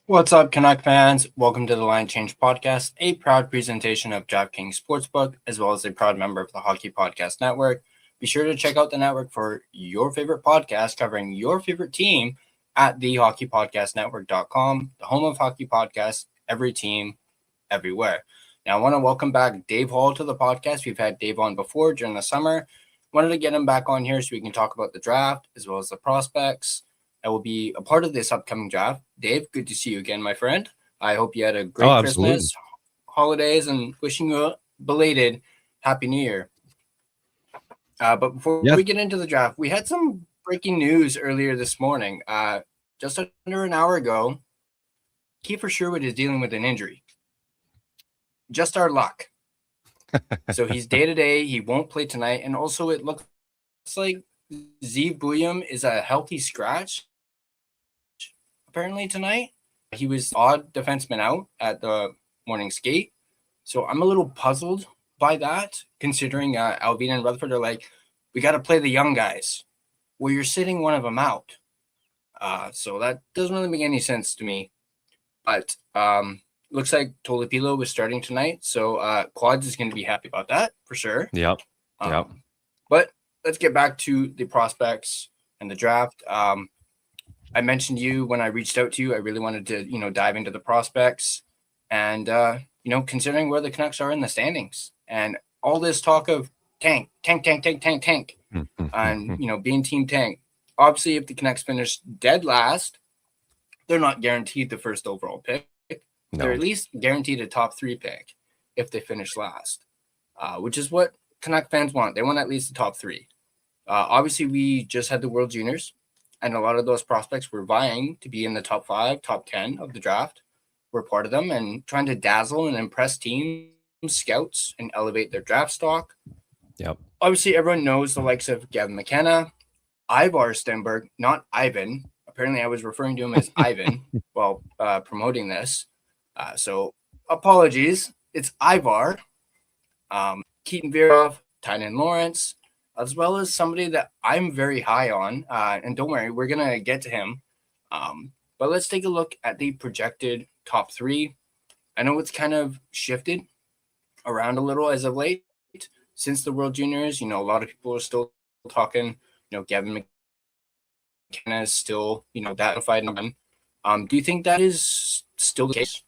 What's up, Canuck fans? Welcome to the Line Change Podcast, a proud presentation of DraftKings Sportsbook, as well as a proud member of the Hockey Podcast Network. Be sure to check out the network for your favorite podcast covering your favorite team at thehockeypodcastnetwork.com, the home of hockey podcasts, every team, everywhere. Now, I want to welcome back Dave Hall to the podcast. We've had Dave on before during the summer. Wanted to get him back on here so we can talk about the draft as well as the prospects that will be a part of this upcoming draft. Dave, good to see you again, my friend. I hope you had a great Christmas, holidays, and wishing you a belated Happy New Year. But before we get into the draft, we had some breaking news earlier this morning. Just under an hour ago, Kiefer Sherwood is dealing with an injury. Just our luck. So he's day-to-day. He won't play tonight. And also it looks like Zeev Buium is a healthy scratch apparently tonight. He was odd defenseman out at the morning skate. So I'm a little puzzled by that, considering Alvin and Rutherford are like, we got to play the young guys. Well, you're sitting one of them out. So that doesn't really make any sense to me. But looks like Tolopilo was starting tonight. So Quads is going to be happy about that for sure. Yep. But let's get back to the prospects and the draft. I mentioned you when I reached out to you. I really wanted to, dive into the prospects and, considering where the Canucks are in the standings and all this talk of tank, and, being team tank. Obviously, if the Canucks finish dead last, they're not guaranteed the first overall pick. No. They're at least guaranteed a top 3 pick if they finish last, which is what Canuck fans want. They want at least the top 3. Obviously, we just had the World Juniors, and a lot of those prospects were vying to be in the top 5, top 10 of the draft. We're part of them and trying to dazzle and impress teams, scouts, and elevate their draft stock. Yep. Obviously, everyone knows the likes of Gavin McKenna, Ivar Stenberg, not Ivan. Apparently, I was referring to him as Ivan while promoting this. So apologies. It's Ivar, Keaton Virov, Tynan Lawrence, as well as somebody that I'm very high on. And don't worry, we're going to get to him. But let's take a look at the projected top 3. I know it's kind of shifted around a little as of late. Since the World Juniors, a lot of people are still talking, Gavin McKenna is still, that fight. Do you think that is still the case?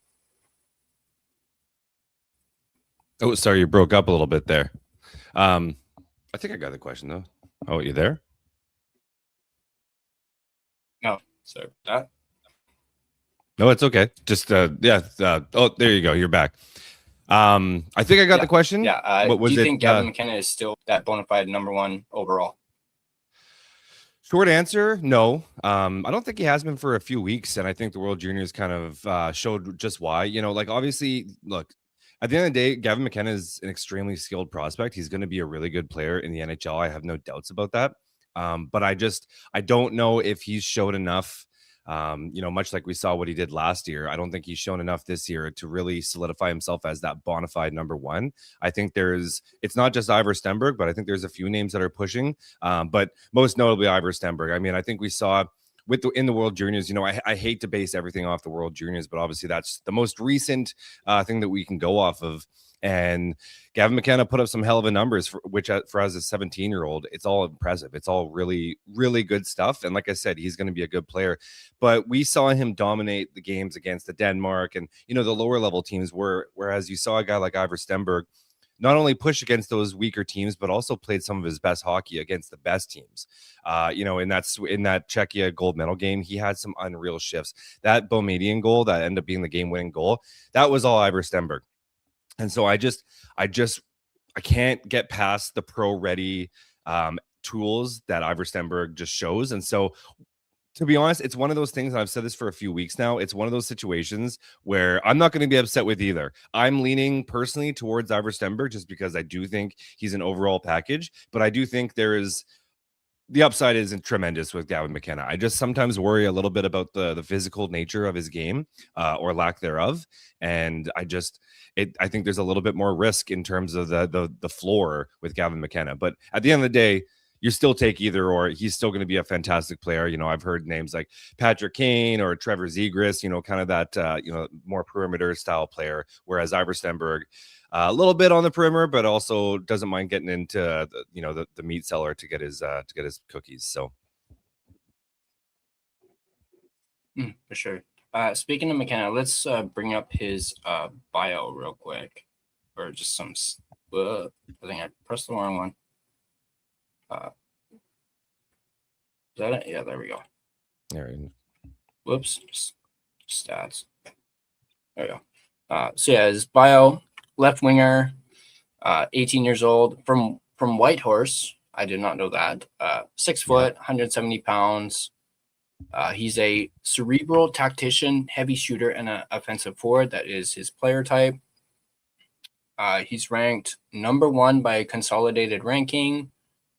Oh, sorry, you broke up a little bit there. I think I got the question though. Oh, you there? No, sorry about that. No, it's okay. Just oh, there you go. You're back. I think I got the question. Yeah. Do you think Gavin McKenna is still that bona fide number 1 overall? Short answer, no. I don't think he has been for a few weeks, and I think the World Juniors kind of showed just why. Obviously, look, at the end of the day, Gavin McKenna is an extremely skilled prospect. He's going to be a really good player in the NHL. I have no doubts about that. But I don't know if he's showed enough. Much like we saw what he did last year, I don't think he's shown enough this year to really solidify himself as that bona fide number 1. I think it's not just Ivar Stenberg, but I think there's a few names that are pushing, but most notably Ivar Stenberg. I mean, I think we saw in the World Juniors, I hate to base everything off the World Juniors, but obviously that's the most recent thing that we can go off of. And Gavin McKenna put up some hell of a numbers for as a 17-year-old. It's all impressive. It's all really, really good stuff. And like I said, he's going to be a good player. But we saw him dominate the games against the Denmark and, the lower level teams whereas you saw a guy like Ivar Stenberg not only push against those weaker teams, but also played some of his best hockey against the best teams. In that Czechia gold medal game, he had some unreal shifts. That Boumediene goal that ended up being the game-winning goal, that was all Ivar Stenberg. And so I can't get past the pro-ready tools that Ivar Stenberg just shows. And so, to be honest, it's one of those things, and I've said this for a few weeks now, it's one of those situations where I'm not going to be upset with either. I'm leaning personally towards Ivar Stenberg just because I do think he's an overall package, but I do think the upside isn't tremendous with Gavin McKenna. I just sometimes worry a little bit about the physical nature of his game or lack thereof. And I think there's a little bit more risk in terms of the floor with Gavin McKenna. But at the end of the day, you still take either or. He's still going to be a fantastic player. I've heard names like Patrick Kane or Trevor Zegras, kind of that, more perimeter style player, whereas Ivor Stenberg, a little bit on the perimeter, but also doesn't mind getting into the meat cellar to get his cookies. So For sure. Speaking of McKenna, let's bring up his bio real quick, or just some. I think I pressed the wrong one. Is that it? Yeah, there we go. there. Whoops. Stats. There we go. So yeah, his bio: left winger, 18 years old, from Whitehorse. I did not know that. 6 foot, 170 pounds. He's a cerebral tactician, heavy shooter, and an offensive forward. That is his player type. He's ranked number 1 by consolidated ranking,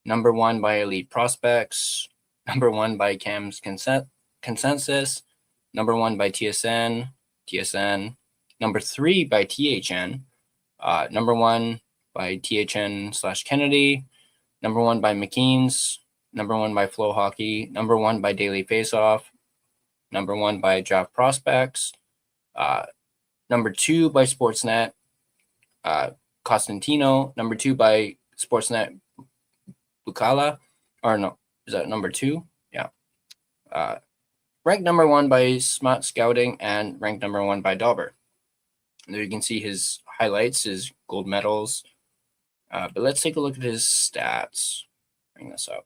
number 1 by elite prospects, number 1 by Cam's consensus, number 1 by TSN, number 3 by THN, number 1 by THN/Kennedy, number 1 by McKean's, number 1 by Flow Hockey, number 1 by Daily Faceoff, number 1 by Draft Prospects, number 2 by Sportsnet, Costantino, number 2 by Sportsnet Bucala, or no, is that number 2? Yeah. Ranked number 1 by Smart Scouting and ranked number 1 by Dauber. There you can see his highlights, his gold medals. But let's take a look at his stats. Bring this up.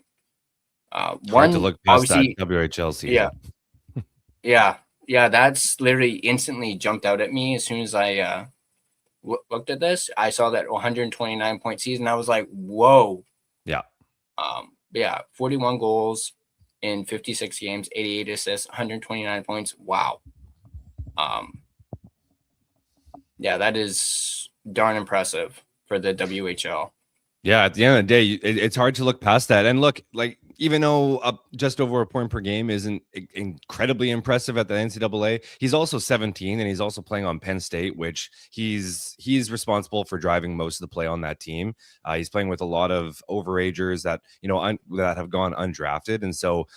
Hard to look past that WHL season. Yeah. That's literally instantly jumped out at me as soon as I looked at this. I saw that 129-point season. I was like, whoa. Yeah. 41 goals in 56 games, 88 assists, 129 points. Wow. Yeah, that is darn impressive for the WHL. Yeah, at the end of the day, it's hard to look past that. And look, like, even though just over a point per game isn't incredibly impressive at the NCAA, he's also 17 and he's also playing on Penn State, which he's responsible for driving most of the play on that team. He's playing with a lot of overagers that that have gone undrafted, and so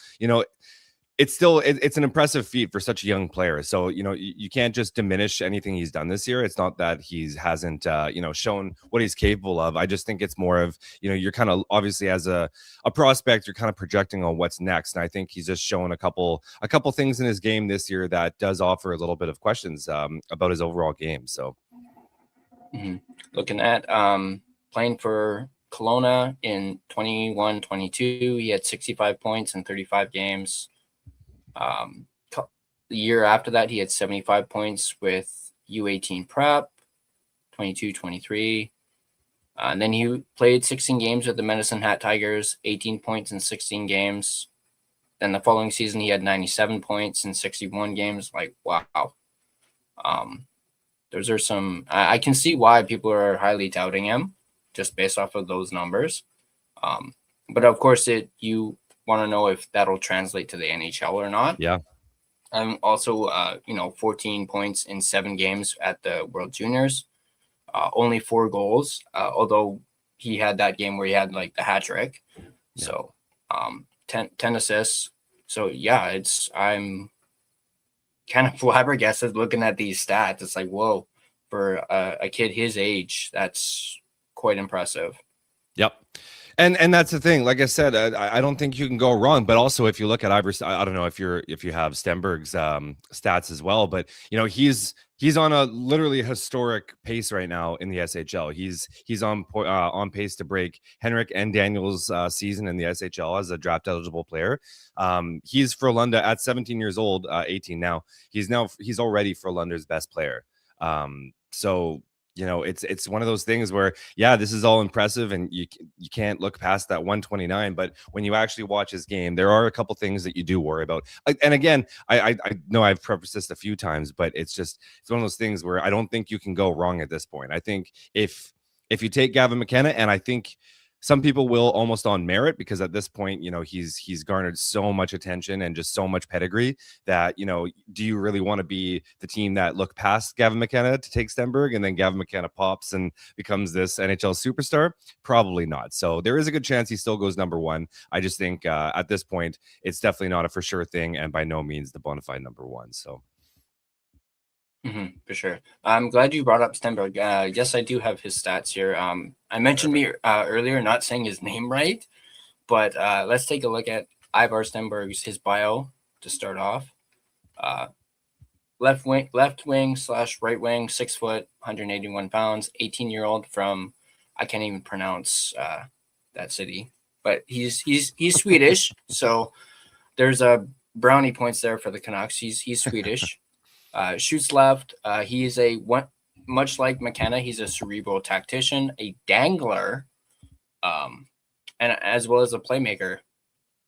it's still it's an impressive feat for such a young player. So you can't just diminish anything he's done this year. It's not that he hasn't shown what he's capable of. I just think it's more of you're kind of obviously as a prospect, you're kind of projecting on what's next, and I think he's just shown a couple things in his game this year that does offer a little bit of questions about his overall game. So looking at playing for Kelowna in 21-22, he had 65 points in 35 games. The year after that, he had 75 points with U18 prep, 22-23. And then he played 16 games with the Medicine Hat Tigers, 18 points in 16 games. Then the following season, he had 97 points in 61 games. Like, wow. Those are some, I can see why people are highly touting him just based off of those numbers. But of course, you want to know if that'll translate to the NHL or not. Yeah. Also, 14 points in 7 games at the World Juniors, only 4 goals, although he had that game where he had like the hat trick. Yeah. So 10 assists. So yeah, I'm kind of flabbergasted looking at these stats. It's like, whoa, for a kid his age, that's quite impressive. Yep. And that's the thing. Like I said, I don't think you can go wrong. But also, if you look at Ivor, I don't know if you have Stenberg's stats as well. But he's on a literally historic pace right now in the SHL. He's on pace to break Henrik and Daniel's season in the SHL as a draft eligible player. He's Frölunda at 17 years old, 18 now. He's already Frölunda's best player. So. It's one of those things where, yeah, this is all impressive and you can't look past that 129. But when you actually watch his game, there are a couple things that you do worry about. And again, I know I've prefaced this a few times, but it's one of those things where I don't think you can go wrong at this point. I think if you take Gavin McKenna, and I think Some people will almost on merit, because at this point, he's garnered so much attention and just so much pedigree that, do you really want to be the team that look past Gavin McKenna to take Stenberg, and then Gavin McKenna pops and becomes this NHL superstar? Probably not. So there is a good chance he still goes number one. I just think at this point, it's definitely not a for sure thing, and by no means the bona fide number one. So. For sure. I'm glad you brought up Stenberg. Yes, I do have his stats here. I mentioned me earlier not saying his name right, but let's take a look at Ivar Stenberg's his bio to start off. Left wing / right wing, 6 foot, 181 pounds, 18-year-old from, I can't even pronounce that city, but he's Swedish. So there's a brownie points there for the Canucks. He's Swedish. Shoots left. He is much like McKenna, he's a cerebral tactician, a dangler, and as well as a playmaker.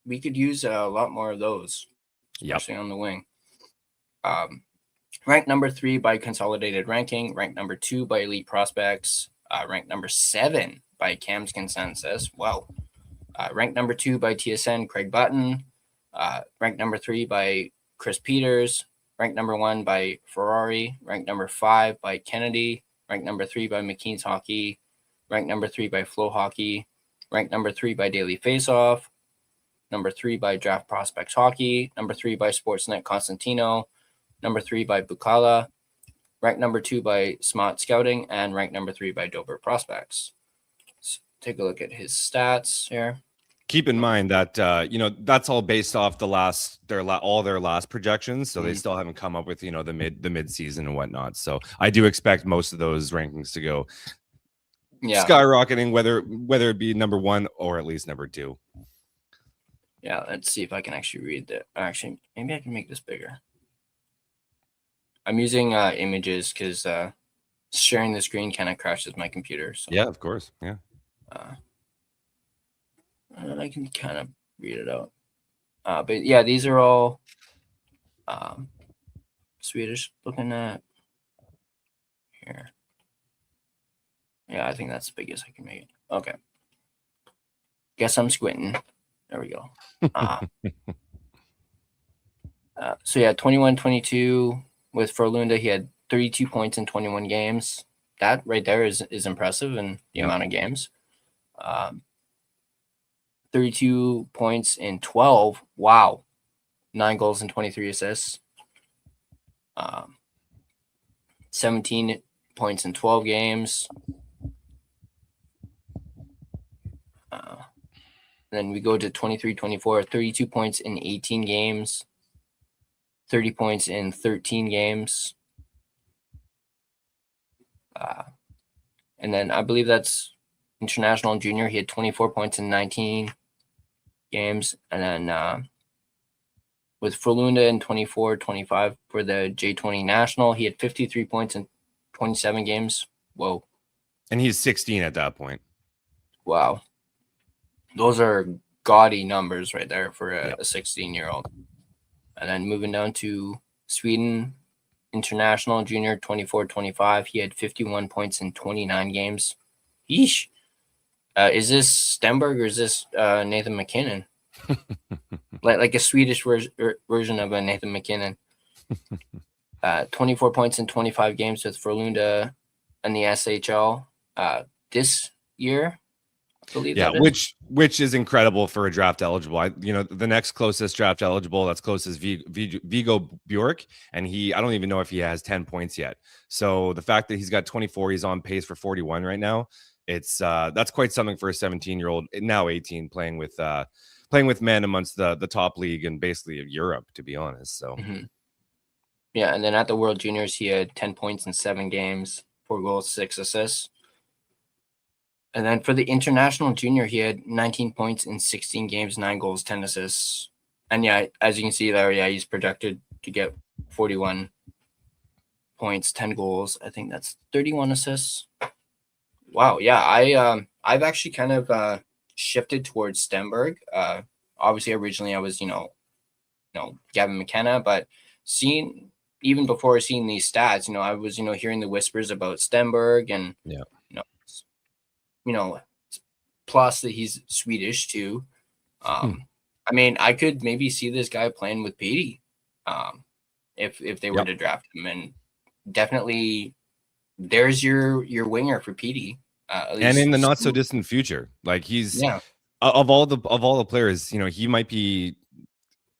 We could use a lot more of those, especially on the wing. Ranked number 3 by Consolidated Ranking, ranked number 2 by Elite Prospects, ranked number 7 by Cam's Consensus. Wow. Ranked number 2 by TSN, Craig Button. Ranked number 3 by Chris Peters. Ranked number 1 by Ferrari, ranked number 5 by Kennedy, ranked number 3 by McKean's Hockey, ranked number 3 by Flow Hockey, ranked number 3 by Daily Faceoff, number 3 by Draft Prospects Hockey, number 3 by Sportsnet Constantino, number 3 by Bukala, ranked number 2 by Smart Scouting, and ranked number 3 by Dober Prospects. Let's take a look at his stats here. Keep in mind that that's all based off all their last projections, so they still haven't come up with the mid season and whatnot. So I do expect most of those rankings to go skyrocketing, whether it be number 1 or at least number 2. Yeah, let's see if I can actually read that. Actually, maybe I can make this bigger. I'm using images because sharing the screen kind of crashes my computer. So. Yeah, of course. Yeah. And I can kind of read it out. But yeah, these are all Swedish. Looking at here. Yeah, I think that's the biggest I can make it. Okay. Guess I'm squinting. There we go. So yeah, 21-22 with Frölunda. He had 32 points in 21 games. That right there is impressive in the amount of games. 32 points in 12. Wow. 9 goals and 23 assists. 17 points in 12 games. Then we go to 23-24, 32 points in 18 games. 30 points in 13 games. And then I believe that's international and junior. He had 24 points in 19 games. And then with Frölunda in 24-25 for the J20 national, he had 53 points in 27 games. Whoa. And he's 16 at that point. Wow. Those are gaudy numbers right there for a 16-year-old. And then moving down to Sweden, international junior 24-25. He had 51 points in 29 games. Yeesh. Is this Stenberg or is this Nathan McKinnon? like a Swedish version of a Nathan McKinnon. 24 points in 25 games with Frölunda and the SHL this year. I believe which is incredible for a draft eligible. The next closest draft eligible that's closest Vigo Bjork, and I don't even know if he has 10 points yet. So the fact that he's got 24, he's on pace for 41 right now. It's that's quite something for a 17-year-old, now 18, playing with men amongst the top league and basically of Europe, to be honest. So yeah, and then at the World Juniors, he had 10 points in 7 games, 4 goals, 6 assists. And then for the international junior, he had 19 points in 16 games, 9 goals, 10 assists. And yeah, as you can see there, he's projected to get 41 points, 10 goals. I think that's 31 assists. Wow, yeah, I've actually kind of shifted towards Stenberg. Obviously, originally I was, Gavin McKenna, but even before seeing these stats, I was, hearing the whispers about Stenberg and, plus that he's Swedish too. I mean, I could maybe see this guy playing with Petey if they were to draft him, and definitely there's your winger for Petey. And in the not so distant future, like he's of all the players, you know, he might be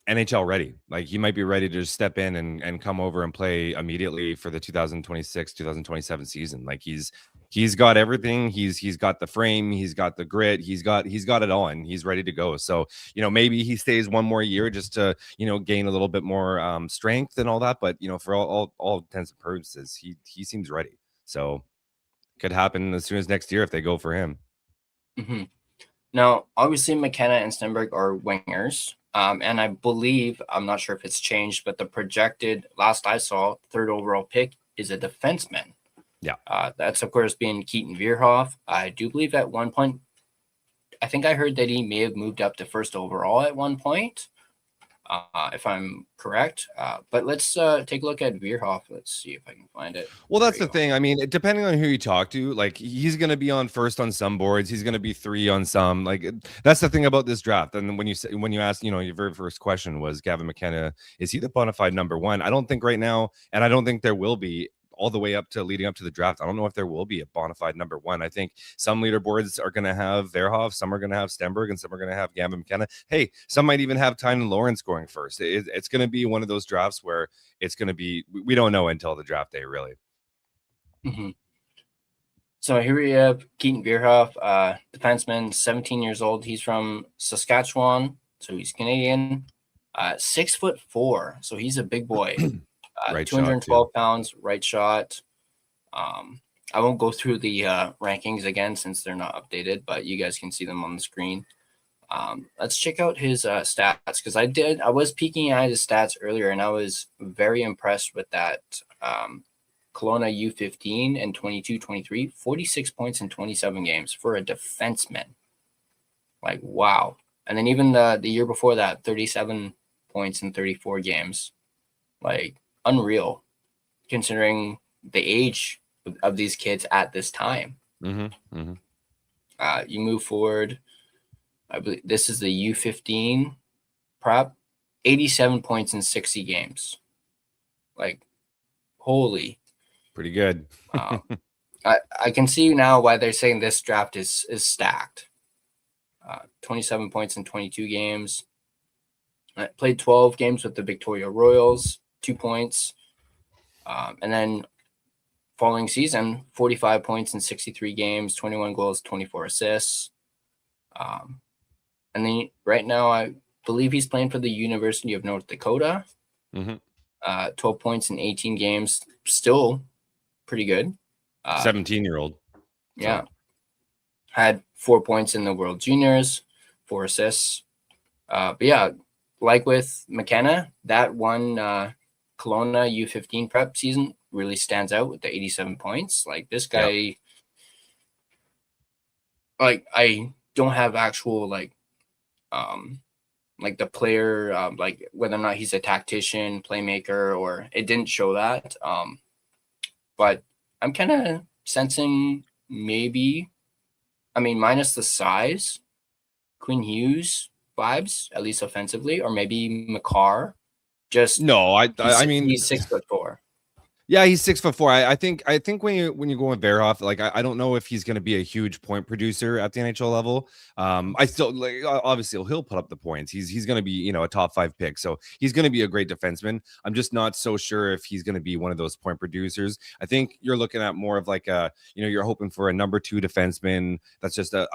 NHL ready. Like he might be ready to just step in and come over and play immediately for the 2026 2027 season. Like he's got everything. He's got the frame, he's got the grit, he's got it all, and he's ready to go. So, you know, maybe he stays one more year just to, you know, gain a little bit more strength and all that. But, you know, for all intents and purposes, he seems ready. So could happen as soon as next year if they go for him. Now, obviously, McKenna and Stenberg are wingers. And I believe, I'm not sure if it's changed, but the projected, last I saw, third overall pick is a defenseman. Yeah. That's, of course, being Keaton Vierhoff. I do believe at one point, I think I heard that he may have moved up to first overall at one point, if I'm correct. But let's take a look at Vierhoff. Let's see if I can find it. Well, that's the thing. I mean, depending on who you talk to, like he's going to be on first on some boards. He's going to be 3 on some. Like that's the thing about this draft. And when you ask, you know, your very first question was Gavin McKenna, is he the bona fide number 1? I don't think right now, and I don't think there will be all the way up to leading up to the draft. I don't know if there will be a bona fide number 1. I think some leaderboards are going to have Verhoff, some are going to have Stenberg, and some are going to have Gavin McKenna. Hey, some might even have Tynan Lawrence going first. It's going to be one of those drafts where it's going to be, we don't know until the draft day, really. So here we have Keaton Vierhoff, defenseman, 17 years old. He's from Saskatchewan, so he's Canadian. 6'4", so he's a big boy. Right, 212 pounds, right shot. I won't go through the rankings again since they're not updated, but you guys can see them on the screen. Let's check out his stats, because I was peeking at his stats earlier, and I was very impressed with that. Kelowna U15 and 22-23, 46 points in 27 games for a defenseman. Like, wow. And then even the year before that, 37 points in 34 games. Like, unreal, considering the age of these kids at this time. You move forward. I believe this is the U15 prep, 87 points in 60 games. Like, holy. Pretty good. I can see now why they're saying this draft is stacked. 27 points in 22 games. I played 12 games with the Victoria Royals, 2 points. And then following season, 45 points in 63 games, 21 goals, 24 assists. And then right now, I believe he's playing for the University of North Dakota. 12 points in 18 games, still pretty good. 17-year-old. Yeah. Had 4 points in the World Juniors, 4 assists. But yeah, like with McKenna, that one Kelowna U15 prep season really stands out with the 87 points. Like this guy, like I don't have actual like the player, like whether or not he's a tactician, playmaker, or it didn't show that. But I'm kind of sensing maybe, I mean, minus the size, Quinn Hughes vibes, at least offensively, or maybe McCarr. Just no, I mean, he's 6'4". Yeah, he's 6'4". I think when you go with Verhoff, like I don't know if he's going to be a huge point producer at the NHL level. I still like obviously he'll put up the points. He's going to be, you know, a top 5 pick, so he's going to be a great defenseman. I'm just not so sure if he's going to be one of those point producers. I think you're looking at more of like a, you know, you're hoping for a number 2 defenseman that's just a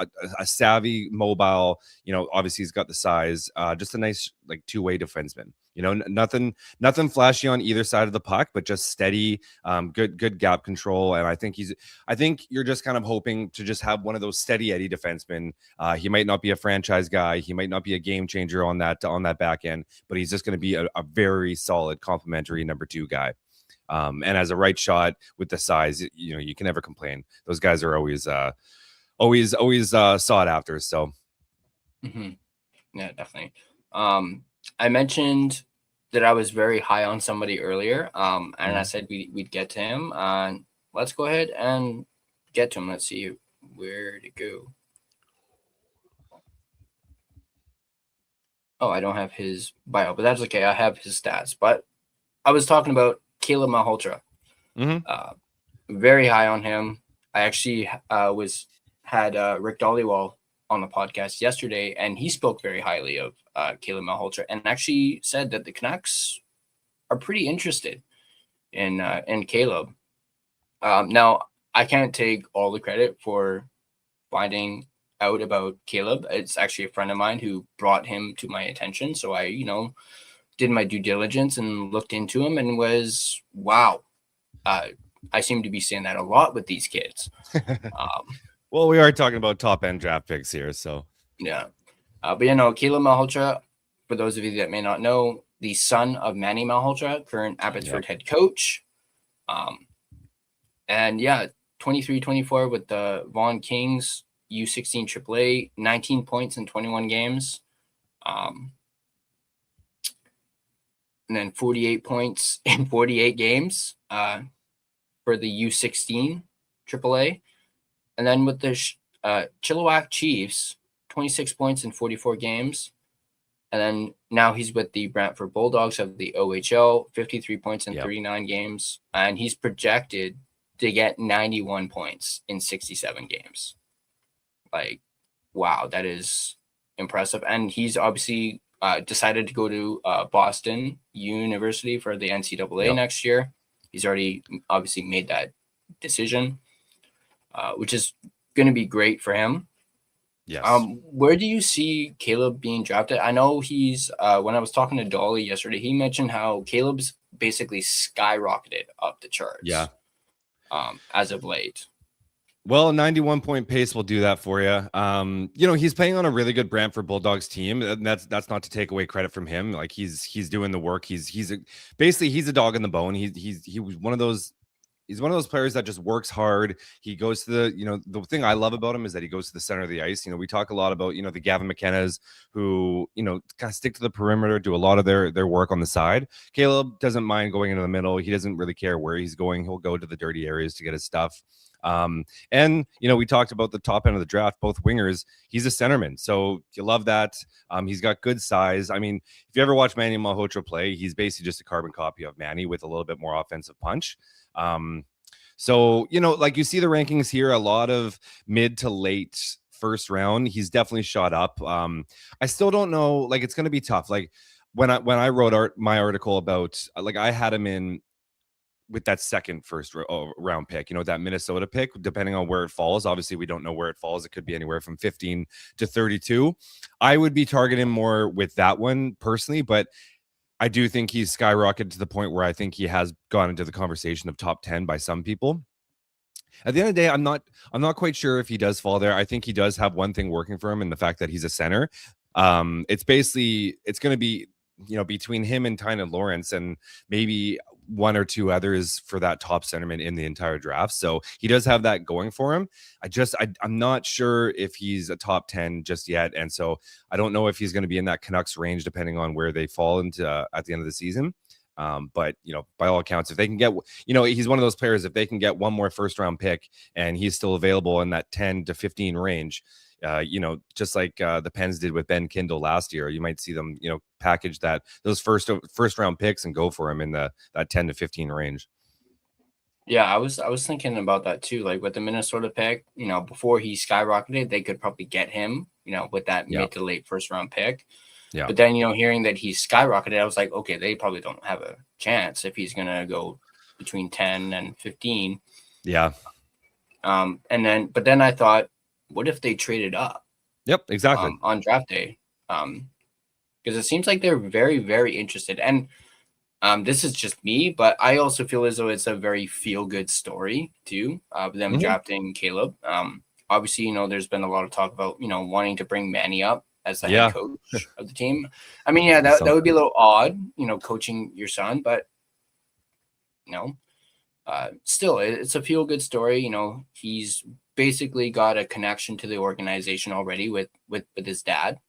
savvy, mobile. You know, obviously he's got the size, just a nice like 2-way defenseman. You know, nothing flashy on either side of the puck, but just steady, good gap control. And I think you're just kind of hoping to just have one of those steady Eddie defensemen. He might not be a franchise guy, he might not be a game changer on that back end, but he's just going to be a very solid complementary number 2 guy. And as a right shot with the size, you know, you can never complain. Those guys are always sought after. So, yeah, definitely. I mentioned that I was very high on somebody earlier, and I said we'd get to him. Let's go ahead and get to him. Let's see where to go. Oh, I don't have his bio, but that's okay. I have his stats. But I was talking about Caleb Malhotra. Very high on him. I actually had Rick Dollywall on the podcast yesterday, and he spoke very highly of Caleb Malhotra, and actually said that the Canucks are pretty interested in Caleb. Now, I can't take all the credit for finding out about Caleb. It's actually a friend of mine who brought him to my attention. So I, did my due diligence and looked into him and was, wow. I seem to be saying that a lot with these kids. Well, we are talking about top end draft picks here. So, yeah. But, Caleb Malhotra, for those of you that may not know, the son of Manny Malhotra, current Abbotsford head coach. And yeah, 23-24 with the Vaughan Kings, U16 AAA, 19 points in 21 games. And then 48 points in 48 games for the U16 AAA. And then with the Chilliwack Chiefs, 26 points in 44 games. And then now he's with the Brantford Bulldogs of the OHL, 53 points in 39 games. And he's projected to get 91 points in 67 games. Like, wow, that is impressive. And he's obviously decided to go to Boston University for the NCAA next year. He's already obviously made that decision, which is going to be great for him. Yes. Where do you see Caleb being drafted? I know he's when I was talking to Dolly yesterday, he mentioned how Caleb's basically skyrocketed up the charts. Yeah. As of late. Well, 91-point pace will do that for you. He's playing on a really good Brantford Bulldogs team, and that's not to take away credit from him. Like he's doing the work. He's a dog in the bone. He was one of those. He's one of those players that just works hard. He goes to the thing I love about him is that he goes to the center of the ice. We talk a lot about, the Gavin McKennas who, kind of stick to the perimeter, do a lot of their work on the side. Caleb doesn't mind going into the middle. He doesn't really care where he's going. He'll go to the dirty areas to get his stuff. And we talked about the top end of the draft, both wingers. He's a centerman, so you love that. He's got good size. I mean, if you ever watch Manny Malhotra play, he's basically just a carbon copy of Manny with a little bit more offensive punch. So like you see the rankings here, a lot of mid to late first round. He's definitely shot up. I still don't know. Like it's going to be tough. Like when I wrote my article about, like I had him in with that second first round pick, that Minnesota pick, depending on where it falls. Obviously, we don't know where it falls. It could be anywhere from 15 to 32. I would be targeting more with that one personally, but I do think he's skyrocketed to the point where I think he has gone into the conversation of top 10 by some people. At the end of the day, I'm not quite sure if he does fall there. I think he does have one thing working for him in the fact that he's a center. It's going to be, between him and Tynan Lawrence and maybe one or two others for that top centerman in the entire draft. So he does have that going for him. I'm not sure if he's a top 10 just yet. And so I don't know if he's going to be in that Canucks range, depending on where they fall into at the end of the season. But by all accounts, if they can get, he's one of those players, if they can get one more first round pick and he's still available in that 10 to 15 range, just like the Pens did with Ben Kindle last year, you might see them, package those first round picks and go for him in that 10 to 15 range. Yeah, I was thinking about that too. Like with the Minnesota pick, before he skyrocketed, they could probably get him, with that mid to late first round pick. Yeah. But then, Hearing that he's skyrocketed, I was like, okay, they probably don't have a chance if he's gonna go between 10 and 15. Yeah. But then I thought, what if they traded up? Yep, exactly. On draft day. Because it seems like they're very, very interested. And this is just me, but I also feel as though it's a very feel-good story too, them drafting Caleb. Obviously, there's been a lot of talk about, wanting to bring Manny up as the head coach of the team. I mean, that would be a little odd, coaching your son, but, still, it's a feel-good story. He's basically got a connection to the organization already with his dad.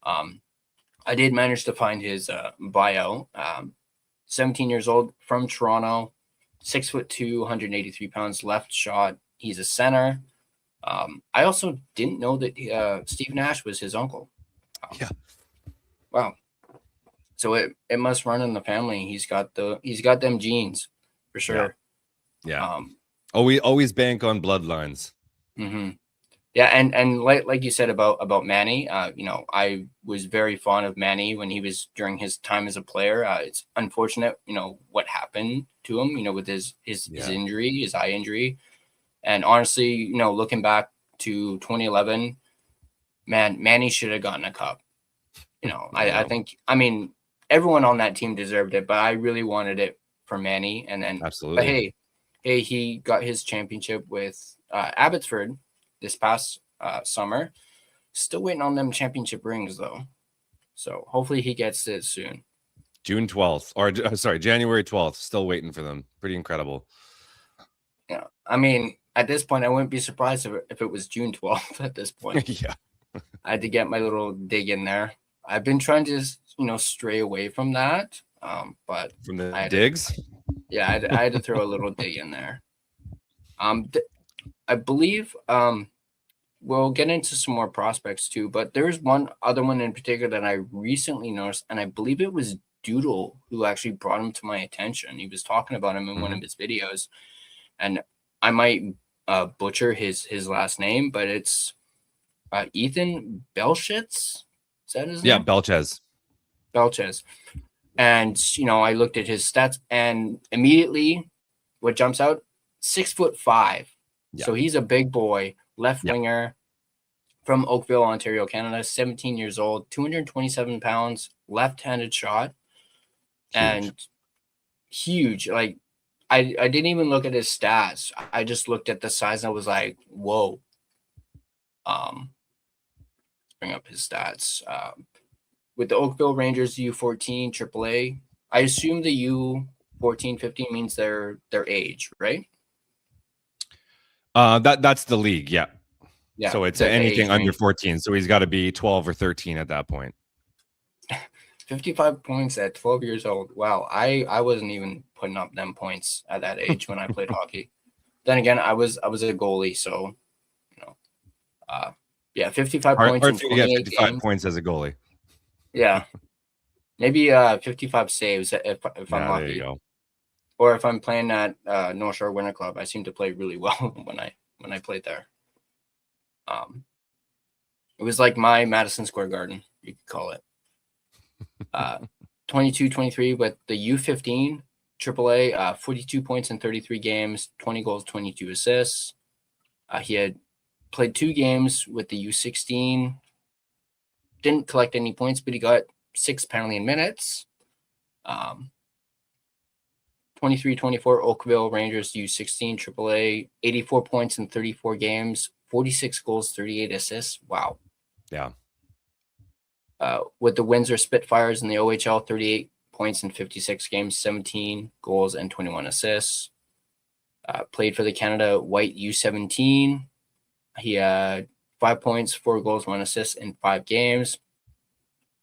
I did manage to find his bio. 17 years old, from Toronto, 6'2", 183 pounds, left shot. He's a center. I also didn't know that Steve Nash was his uncle. Yeah. Wow. So it must run in the family. He's got them genes for sure. Yeah. Always bank on bloodlines. Mm-hmm. Yeah, and like you said about Manny, I was very fond of Manny when he was during his time as a player. It's unfortunate, what happened to him, with his injury, his eye injury. And honestly, looking back to 2011, man, Manny should have gotten a cup. I think, everyone on that team deserved it, but I really wanted it for Manny. And then, absolutely. But hey, he got his championship with Abbotsford this past summer. Still waiting on them championship rings though, so hopefully he gets it soon. January 12th. Still waiting for them. Pretty incredible. Yeah, at this point, I wouldn't be surprised if it was June 12th. At this point, yeah, I had to get my little dig in there. I've been trying to stray away from that, but from the digs. I had to throw a little dig in there. I believe we'll get into some more prospects too, but there's one other one in particular that I recently noticed, and I believe it was Doodle who actually brought him to my attention. He was talking about him in one of his videos, and I might butcher his last name, but it's Ethan Belchitz. Is that his name? Yeah, Belchez. And I looked at his stats, and immediately, what jumps out: 6'5". Yeah. So he's a big boy, left winger from Oakville, Ontario, Canada. 17 years old, 227 pounds, left-handed shot, and huge. Like I didn't even look at his stats. I just looked at the size and I was like, whoa. Bring up his stats. With the Oakville Rangers U14 AAA, I assume the U14-15 means their age, right? That's the league, yeah. So it's anything under 14. So he's got to be 12 or 13 at that point. 55 points at 12 years old. Wow, I wasn't even putting up them points at that age when I played hockey. Then again, I was a goalie, so 55 points in 28 55 games. points as a goalie. Yeah, maybe 55 saves if I'm lucky. There you go. Or if I'm playing at North Shore Winter Club, I seem to play really well when I played there. It was like my Madison Square Garden, you could call it. 22-23 with the U15 AAA, 42 points in 33 games, 20 goals, 22 assists. He had played 2 games with the U16. Didn't collect any points, but he got 6 penalty minutes. 23-24 Oakville Rangers U16 AAA, 84 points in 34 games, 46 goals, 38 assists. Wow. Yeah. With the Windsor Spitfires in the OHL, 38 points in 56 games, 17 goals, and 21 assists. Played for the Canada White U17. He had 5 points, 4 goals, 1 assist in 5 games.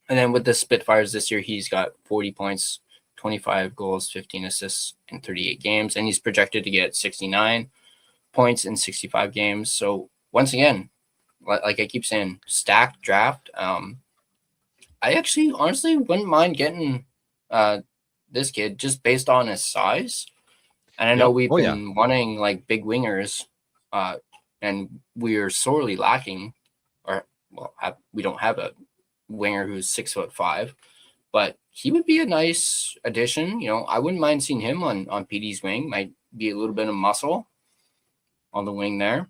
And then with the Spitfires this year, he's got 40 points, 25 goals, 15 assists in 38 games. And he's projected to get 69 points in 65 games. So once again, like I keep saying, stacked draft. I actually honestly wouldn't mind getting this kid just based on his size. And I know we've been wanting like big wingers, and we are sorely lacking, we don't have a winger who's 6'5", but he would be a nice addition. I wouldn't mind seeing him on PD's wing. Might be a little bit of muscle on the wing there.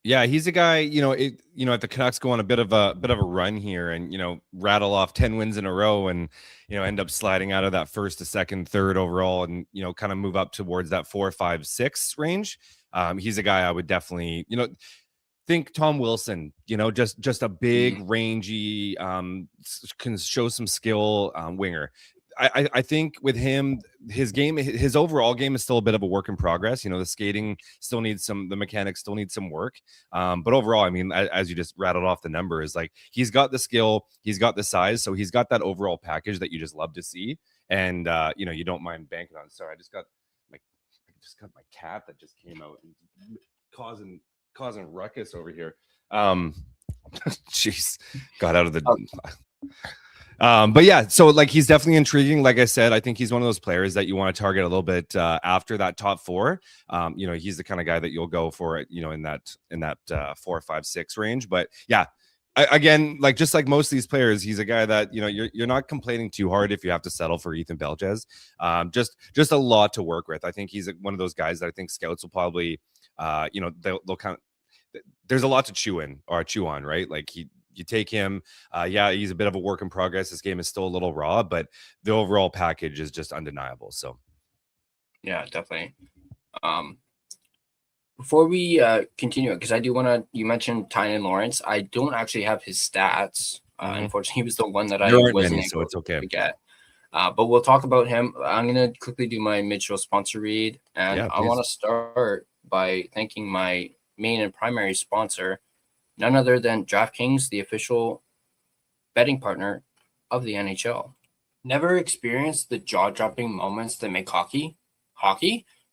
Yeah, he's a guy, at the Canucks go on a bit of a run here and, rattle off 10 wins in a row and, end up sliding out of that first to second, third overall and, kind of move up towards that 4, 5, 6 range. He's a guy I would definitely, think Tom Wilson, just a big, rangy, can show some skill winger. I think with him, his overall game is still a bit of a work in progress. The skating still needs the mechanics still need some work. But overall, as you just rattled off the numbers, like he's got the skill, he's got the size, so he's got that overall package that you just love to see. And you don't mind banking on. Sorry, I just got my cat that just came out and causing ruckus over here. Jeez, got out of the. But yeah, so like he's definitely intriguing. Like I said, I think he's one of those players that you want to target a little bit after that top four. He's the kind of guy that you'll go for it, in that 4, 5, 6 range. But yeah, again, like just like most of these players, he's a guy that you're not complaining too hard if you have to settle for Ethan Belchez. Just a lot to work with. I think he's one of those guys that I think scouts will probably, they'll kind of. There's a lot to chew on, right? Like you take him, he's a bit of a work in progress. This game is still a little raw, but the overall package is just undeniable. So, yeah, definitely. Before we continue, because I do want to, you mentioned Tynan Lawrence. I don't actually have his stats. Unfortunately, he was the one that I wasn't able to get. But we'll talk about him. I'm going to quickly do my mid-show sponsor read. And I want to start by thanking my main and primary sponsor, none other than DraftKings, the official betting partner of the NHL. Never experienced the jaw-dropping moments that make hockey?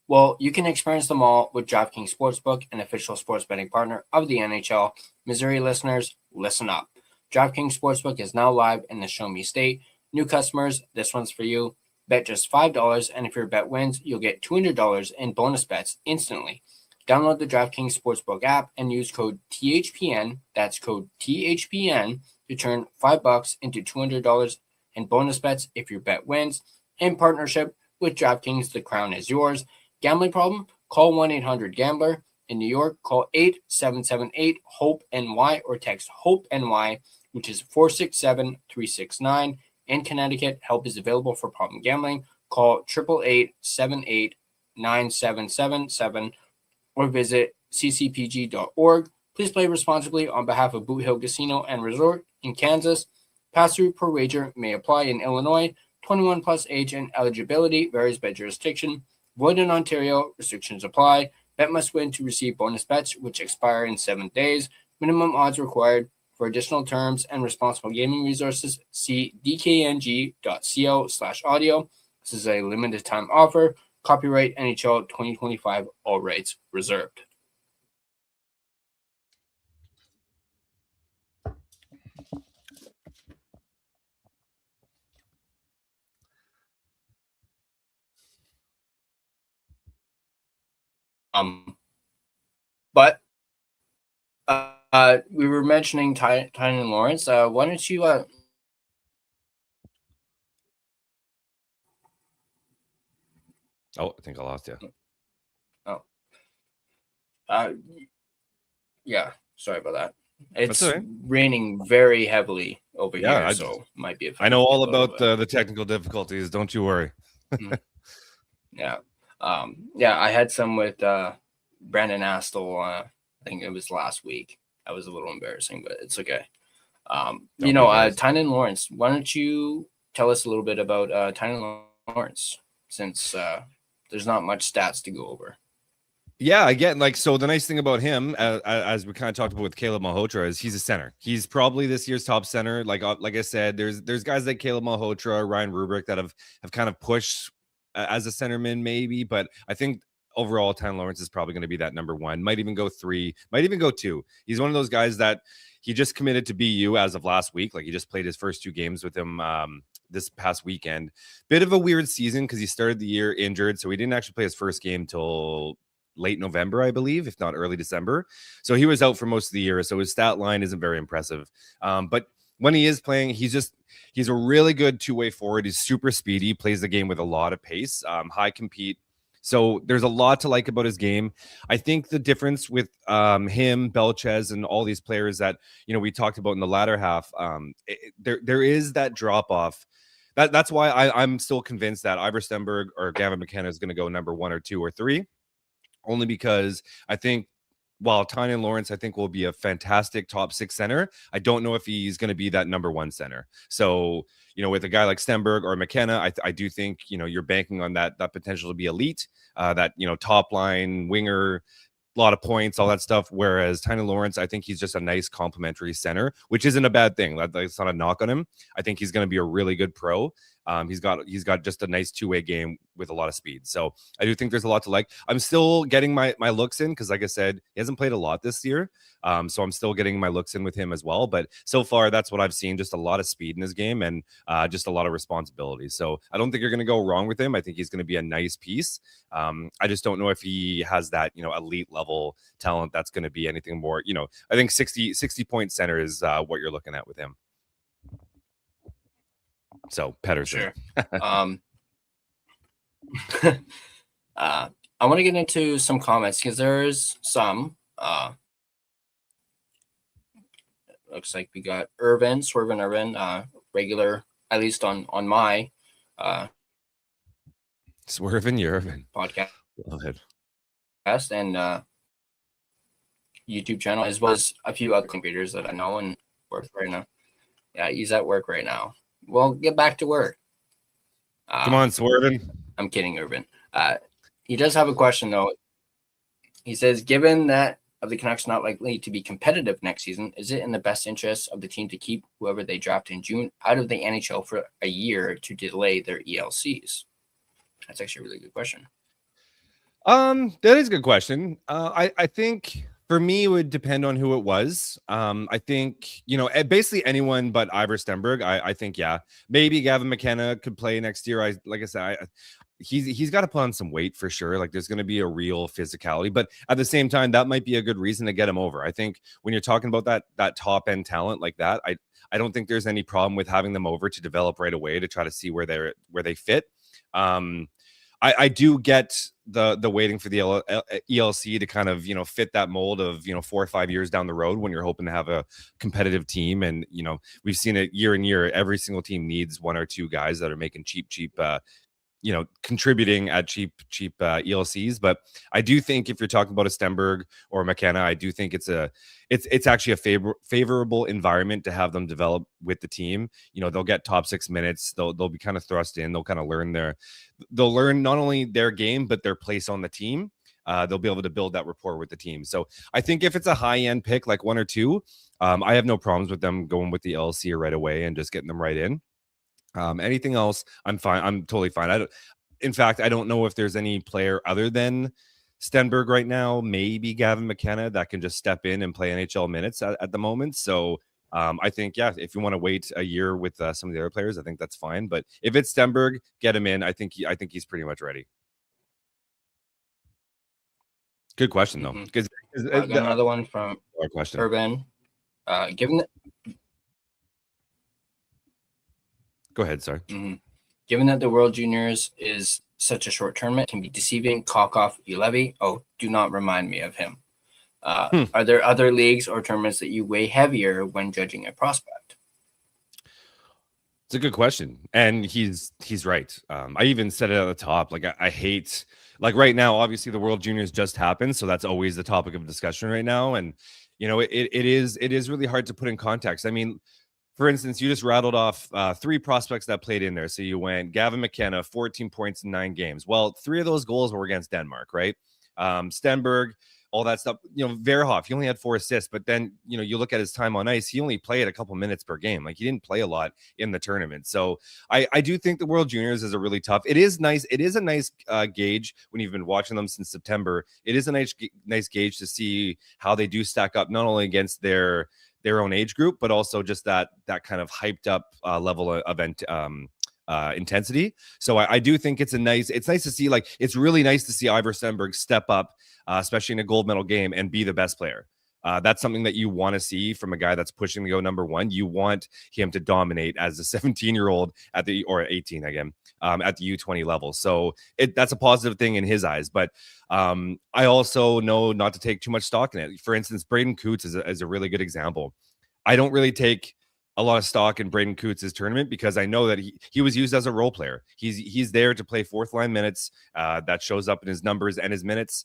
Well, you can experience them all with DraftKings Sportsbook, an official sports betting partner of the NHL. Missouri listeners, listen up. DraftKings Sportsbook is now live in the Show Me State. New customers, this one's for you. Bet just $5, and if your bet wins, you'll get $200 in bonus bets instantly. Download the DraftKings Sportsbook app and use code THPN, that's code THPN, to turn $5 into $200 in bonus bets if your bet wins. In partnership with DraftKings, the crown is yours. Gambling problem? Call 1-800-GAMBLER. In New York, call 877-8-HOPE-NY or text HOPE-NY, which is 467-369. In Connecticut, help is available for problem gambling. Call 888-78-9777 or visit ccpg.org. Please play responsibly on behalf of Boot Hill Casino and Resort in Kansas. Pass-through per wager may apply in Illinois. 21 plus age and eligibility varies by jurisdiction. Void in Ontario. Restrictions apply. Bet must win to receive bonus bets, which expire in 7 days. Minimum odds required. For additional terms and responsible gaming resources, see dkng.co/audio. This is a limited time offer. Copyright NHL 2025, all rights reserved. But we were mentioning Tynan Lawrence. Why don't you I think I lost you. Oh. Yeah, sorry about that. It's raining very heavily over here, so might be. I know all about the technical difficulties. Don't you worry. Yeah. I had some with Brandon Astle. I think it was last week. That was a little embarrassing, but it's okay. Tynan Lawrence. Why don't you tell us a little bit about Tynan Lawrence, since there's not much stats to go over. Yeah, again, so the nice thing about him, as we kind of talked about with Caleb Malhotra, is he's a center. He's probably this year's top center. Like I said, there's guys like Caleb Malhotra, Ryan Rubrick that have kind of pushed as a centerman maybe, but I think overall Tynan Lawrence is probably going to be that number one. Might even go 3, might even go 2. He's one of those guys that he just committed to BU as of last week. Like he just played his first 2 games with him this past weekend. Bit of a weird season because he started the year injured, so he didn't actually play his first game till late November, I believe, if not early December. So he was out for most of the year. So his stat line isn't very impressive. But when he is playing, he's a really good two-way forward. He's super speedy, plays the game with a lot of pace, high compete. So there's a lot to like about his game. I think the difference with him, Belchez, and all these players that we talked about in the latter half, there is that drop off. That's why I'm still convinced that Ivor Stenberg or Gavin McKenna is going to go number 1 or 2 or 3. Only because I think while Tynan Lawrence, I think, will be a fantastic top 6 center, I don't know if he's going to be that number 1 center. So, with a guy like Stenberg or McKenna, I do think, you're banking on that potential to be elite, that, top line winger, a lot of points, all that stuff. Whereas Tynan Lawrence, I think he's just a nice complementary center, which isn't a bad thing. That's not a knock on him. I think he's going to be a really good pro. He's got just a nice two-way game with a lot of speed. So I do think there's a lot to like. I'm still getting my looks in because, like I said, he hasn't played a lot this year. So I'm still getting my looks in with him as well. But so far, that's what I've seen, just a lot of speed in his game and just a lot of responsibility. So I don't think you're going to go wrong with him. I think he's going to be a nice piece. I just don't know if he has that, elite level talent that's going to be anything more. I think 60 point center is what you're looking at with him. So Pedersen. Sure. I want to get into some comments because there's some. Looks like we got Swervin Irvin, regular, at least on my Swervin Irvin podcast. Love it. And YouTube channel, as well as a few other creators that I know and work right now. Yeah, he's at work right now. Well, get back to work. Come on, Swervin. I'm kidding, Irvin. He does have a question, though. He says, given that of the Canucks not likely to be competitive next season, is it in the best interest of the team to keep whoever they draft in June out of the NHL for a year to delay their ELCs? That's actually a really good question. That is a good question. I think for me, it would depend on who it was. I think, basically anyone but Ivor Stenberg. I think, yeah, maybe Gavin McKenna could play next year. Like I said, he's got to put on some weight for sure. Like there's going to be a real physicality, but at the same time, that might be a good reason to get him over. I think when you're talking about that top end talent like that, I don't think there's any problem with having them over to develop right away to try to see where they fit. I do get the waiting for the ELC to kind of, fit that mold of, 4 or 5 years down the road when you're hoping to have a competitive team. And, we've seen it year in year. Every single team needs one or two guys that are making cheap, contributing at cheap ELCs. But I do think if you're talking about a Stenberg or a McKenna, I do think it's actually a favorable environment to have them develop with the team. They'll get top 6 minutes. They'll be kind of thrust in. They'll kind of learn not only their game, but their place on the team. They'll be able to build that rapport with the team. So I think if it's a high end pick, like 1 or 2, I have no problems with them going with the LC right away and just getting them right in. Anything else, I'm fine. I'm totally fine. In fact, I don't know if there's any player other than Stenberg right now, maybe Gavin McKenna, that can just step in and play NHL minutes at the moment. So I think, yeah, if you want to wait a year with some of the other players, I think that's fine. But if it's Stenberg, get him in. I think he's pretty much ready. Good question, though. Because another one from Urban. Given that. Go ahead, sorry. Given that the World Juniors is such a short tournament, can be deceiving. Kokoff, Ulevi. Oh, do not remind me of him. Are there other leagues or tournaments that you weigh heavier when judging a prospect? It's a good question, and he's right. I even said it at the top. Like I hate, like right now, obviously the World Juniors just happened, so that's always the topic of discussion right now, and it is really hard to put in context. I mean, for instance, you just rattled off 3 prospects that played in there. So you went Gavin McKenna, 14 points in 9 games. Well, 3 of those goals were against Denmark, right? Stenberg, all that stuff. Verhoff, he only had 4 assists, but then, you look at his time on ice, he only played a couple minutes per game. Like he didn't play a lot in the tournament. So I do think the World Juniors is a really tough. It is nice. It is a nice gauge when you've been watching them since September. It is a nice gauge to see how they do stack up, not only against their own age group, but also just that kind of hyped up level of intensity. So I do think it's nice to see, like, it's really nice to see Ivor Stenberg step up, especially in a gold medal game, and be the best player. That's something that you want to see from a guy that's pushing to go number 1. You want him to dominate as a 17-year-old or 18 again, at the U20 level. So that's a positive thing in his eyes. But I also know not to take too much stock in it. For instance, Braden Coots is a really good example. I don't really take a lot of stock in Braden Coots' tournament because I know that he was used as a role player. He's there to play 4th line minutes. That shows up in his numbers and his minutes.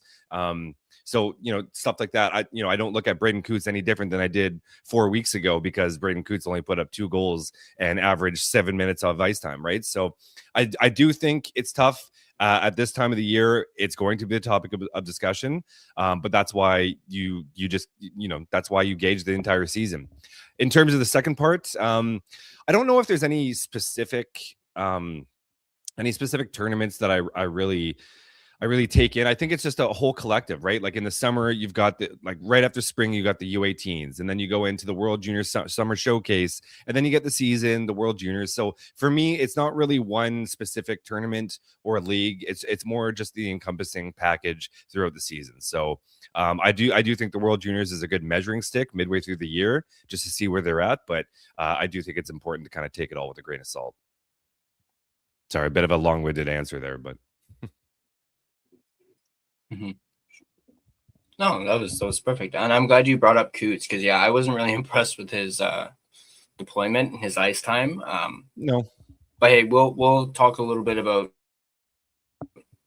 So, stuff like that. I don't look at Braden Coots any different than I did 4 weeks ago because Braden Coots only put up 2 goals and averaged 7 minutes of ice time, right? So I do think it's tough. At this time of the year, it's going to be the topic of discussion, but that's why you just that's why you gauge the entire season. In terms of the second part, I don't know if there's any specific any specific tournaments that I really take in. I think it's just a whole collective, right? Like in the summer, you've got the, like right after spring, you got the U18s, and then you go into the World Junior Summer Showcase, and then you get the season, the World Juniors. So for me, it's not really one specific tournament or league. It's more just the encompassing package throughout the season. So I do think the World Juniors is a good measuring stick midway through the year just to see where they're at. But I do think it's important to kind of take it all with a grain of salt. Sorry, a bit of a long-winded answer there, but. Mm-hmm. No, that was perfect, and I'm glad you brought up Coots because I wasn't really impressed with his deployment and his ice time. No, but hey, we'll talk a little bit about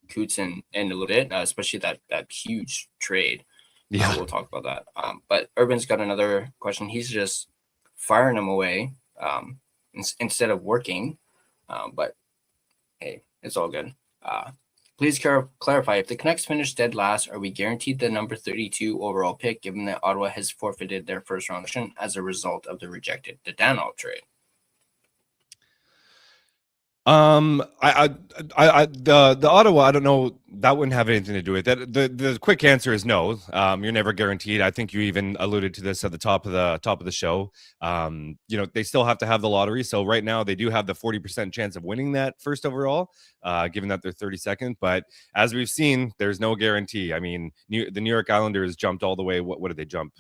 Coots in a little bit, especially that huge trade. Yeah, we'll talk about that. But Urban's got another question. He's just firing them away instead of working. But hey, it's all good. Please clarify, if the Canucks finish dead last, are we guaranteed the number 32 overall pick, given that Ottawa has forfeited their first round selection as a result of the rejected Dadonov trade? the Ottawa, I don't know, that wouldn't have anything to do with it. The quick answer is no. You're never guaranteed. I think you even alluded to this at the top of the show. They still have to have the lottery. So right now they do have the 40% chance of winning that first overall, given that they're 32nd. But as we've seen, there's no guarantee. I mean, the New York Islanders jumped all the way. What did they jump?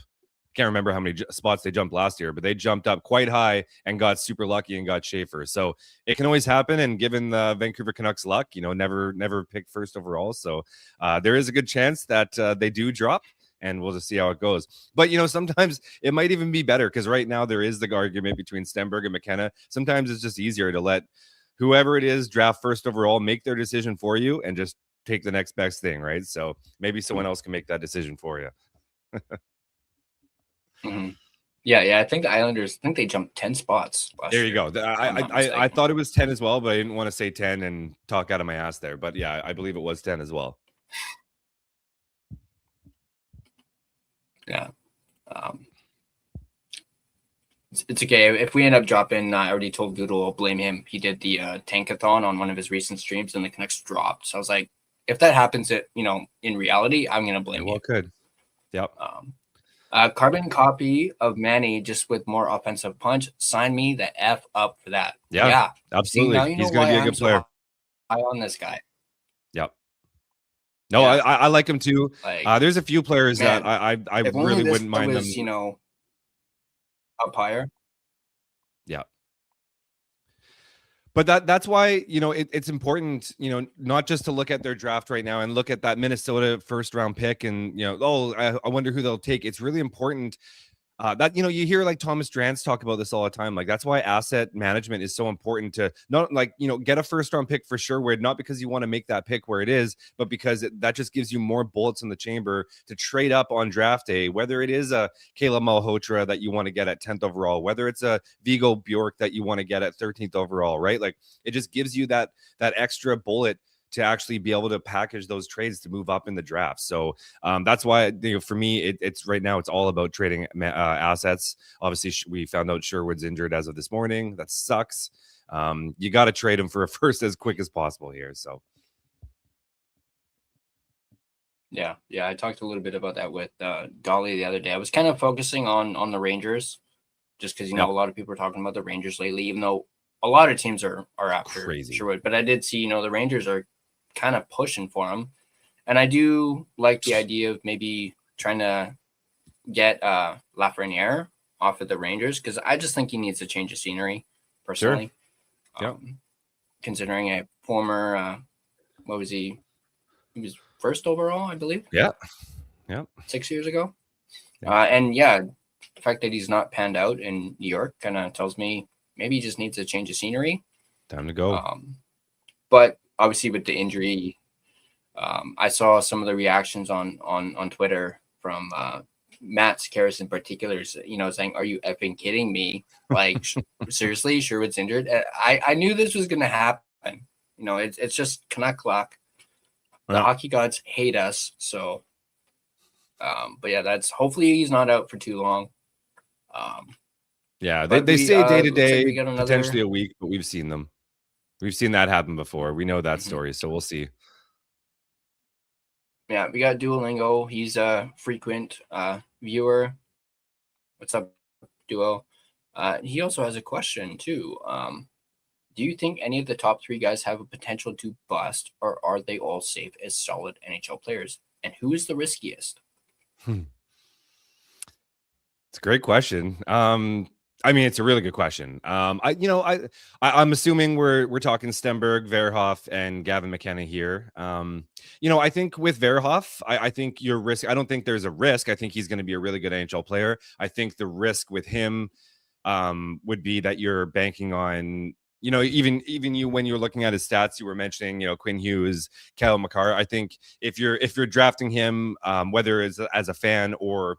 Can't remember how many spots they jumped last year, but they jumped up quite high and got super lucky and got Schaefer. So it can always happen. And given the Vancouver Canucks luck, never pick first overall. So there is a good chance that they do drop, and we'll just see how it goes. But, sometimes it might even be better because right now there is the argument between Stenberg and McKenna. Sometimes it's just easier to let whoever it is draft first overall, make their decision for you, and just take the next best thing, right? So maybe someone else can make that decision for you. Mm-hmm. Yeah. I think the Islanders, they jumped 10 spots. There you go. I thought it was 10 as well, but I didn't want to say 10 and talk out of my ass there. But yeah, I believe it was 10 as well. Yeah. It's okay. If we end up dropping, I already told Goodall I'll blame him. He did the tankathon on one of his recent streams and the Canucks dropped. So I was like, if that happens, in reality, I'm going to blame you. Could. Yep. Carbon copy of Manny, just with more offensive punch. Sign me the F up for that. Yeah, absolutely. See, he's going to be a good player. I on this guy. Yep. No, yeah. I like him too. There's a few players that I really wouldn't mind them. Up higher. Yeah. But that's why, it's important, not just to look at their draft right now and look at that Minnesota first round pick and, I wonder who they'll take. It's really important that, you hear like Thomas Drance talk about this all the time. Like, that's why asset management is so important to not get a first round pick for sure, where not because you want to make that pick where it is, but because that just gives you more bullets in the chamber to trade up on draft day, whether it is a Caleb Malhotra that you want to get at 10th overall, whether it's a Vigo Bjork that you want to get at 13th overall, right? Like, it just gives you that extra bullet to actually be able to package those trades to move up in the draft. So that's why, for me, it's right now, it's all about trading assets. Obviously, we found out Sherwood's injured as of this morning. That sucks. You got to trade him for a first as quick as possible here. So. Yeah. I talked a little bit about that with Dolly the other day. I was kind of focusing on the Rangers, just because, a lot of people are talking about the Rangers lately, even though a lot of teams are after Crazy. Sherwood. But I did see, the Rangers are kind of pushing for him, and I do like the idea of maybe trying to get Lafreniere off of the Rangers, because I just think he needs a change of scenery personally. Sure. Considering a former what was he was first overall, I believe. Yeah 6 years ago. And the fact that he's not panned out in New York kind of tells me maybe he just needs a change of scenery. Time to go. But obviously with the injury, I saw some of the reactions on Twitter from Matt Scaris in particular, saying, "Are you effing kidding me? Like, seriously, Sherwood's injured." I knew this was going to happen. It's just Canuck luck. The hockey gods hate us. So, but yeah, that's hopefully he's not out for too long. They say day to day, potentially a week, but we've seen them. We've seen that happen before. We know that story, so we'll see. Yeah, we got Duolingo. He's a frequent viewer. What's up, Duo? He also has a question too. Do you think any of the top 3 guys have a potential to bust, or are they all safe as solid NHL players? And who is the riskiest? It's a great question. I mean, it's a really good question. I'm assuming we're talking Stenberg, Verhoff, and Gavin McKenna here. I think with Verhoff, I think your risk. I don't think there's a risk. I think he's going to be a really good NHL player. I think the risk with him would be that you're banking on. Even you, when you're looking at his stats, you were mentioning, Quinn Hughes, Kyle McCarr. I think if you're drafting him, whether it's as a fan or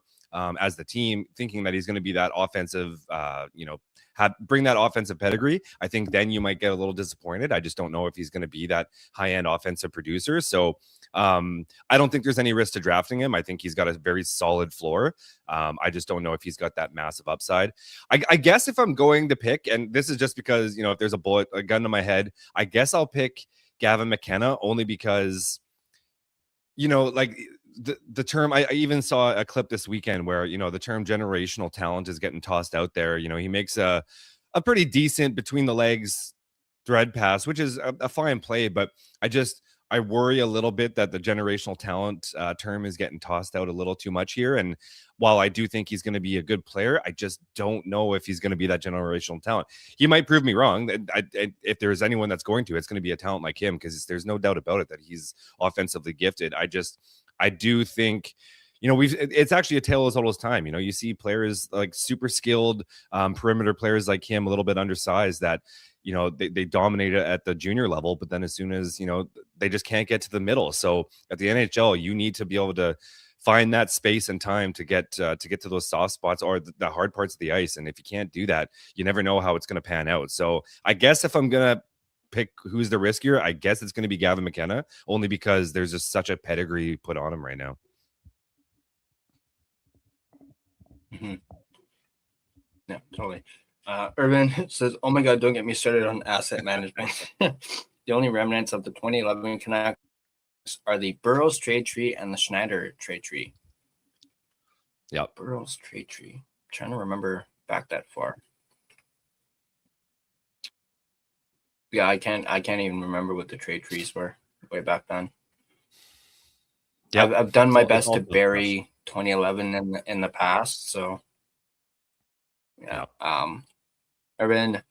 as the team, thinking that he's going to be that offensive, bring that offensive pedigree, I think then you might get a little disappointed. I just don't know if he's going to be that high-end offensive producer. So I don't think there's any risk to drafting him. I think he's got a very solid floor. I just don't know if he's got that massive upside. I guess if I'm going to pick, and this is just because, if there's a gun to my head, I guess I'll pick Gavin McKenna only because, like the term, I even saw a clip this weekend where, the term generational talent is getting tossed out there. He makes a pretty decent between the legs thread pass, which is a fine play, but I worry a little bit that the generational talent term is getting tossed out a little too much here. And while I do think he's going to be a good player, I just don't know if he's going to be that generational talent. He might prove me wrong. If there's anyone that's going to, it's going to be a talent like him, because there's no doubt about it that he's offensively gifted. I do think, it's actually a tale as old as time. You see players like super skilled perimeter players like him, a little bit undersized, that they dominate at the junior level, but then as soon as they just can't get to the middle. So at the NHL, you need to be able to find that space and time to get to those soft spots or the hard parts of the ice. And if you can't do that, you never know how it's going to pan out. So I guess if I'm gonna pick who's the riskier, I guess it's going to be Gavin McKenna, only because there's just such a pedigree put on him right now. Yeah, totally. Irvin says, "Oh my God, don't get me started on asset management." The only remnants of the 2011 Canucks are the Burroughs trade tree and the Schneider trade tree. Yeah, Burroughs trade tree. I'm trying to remember back that far. Yeah, I can't even remember what the trade trees were way back then. Yep. I've done my best to bury 2011 in the past. So yeah. Irvin,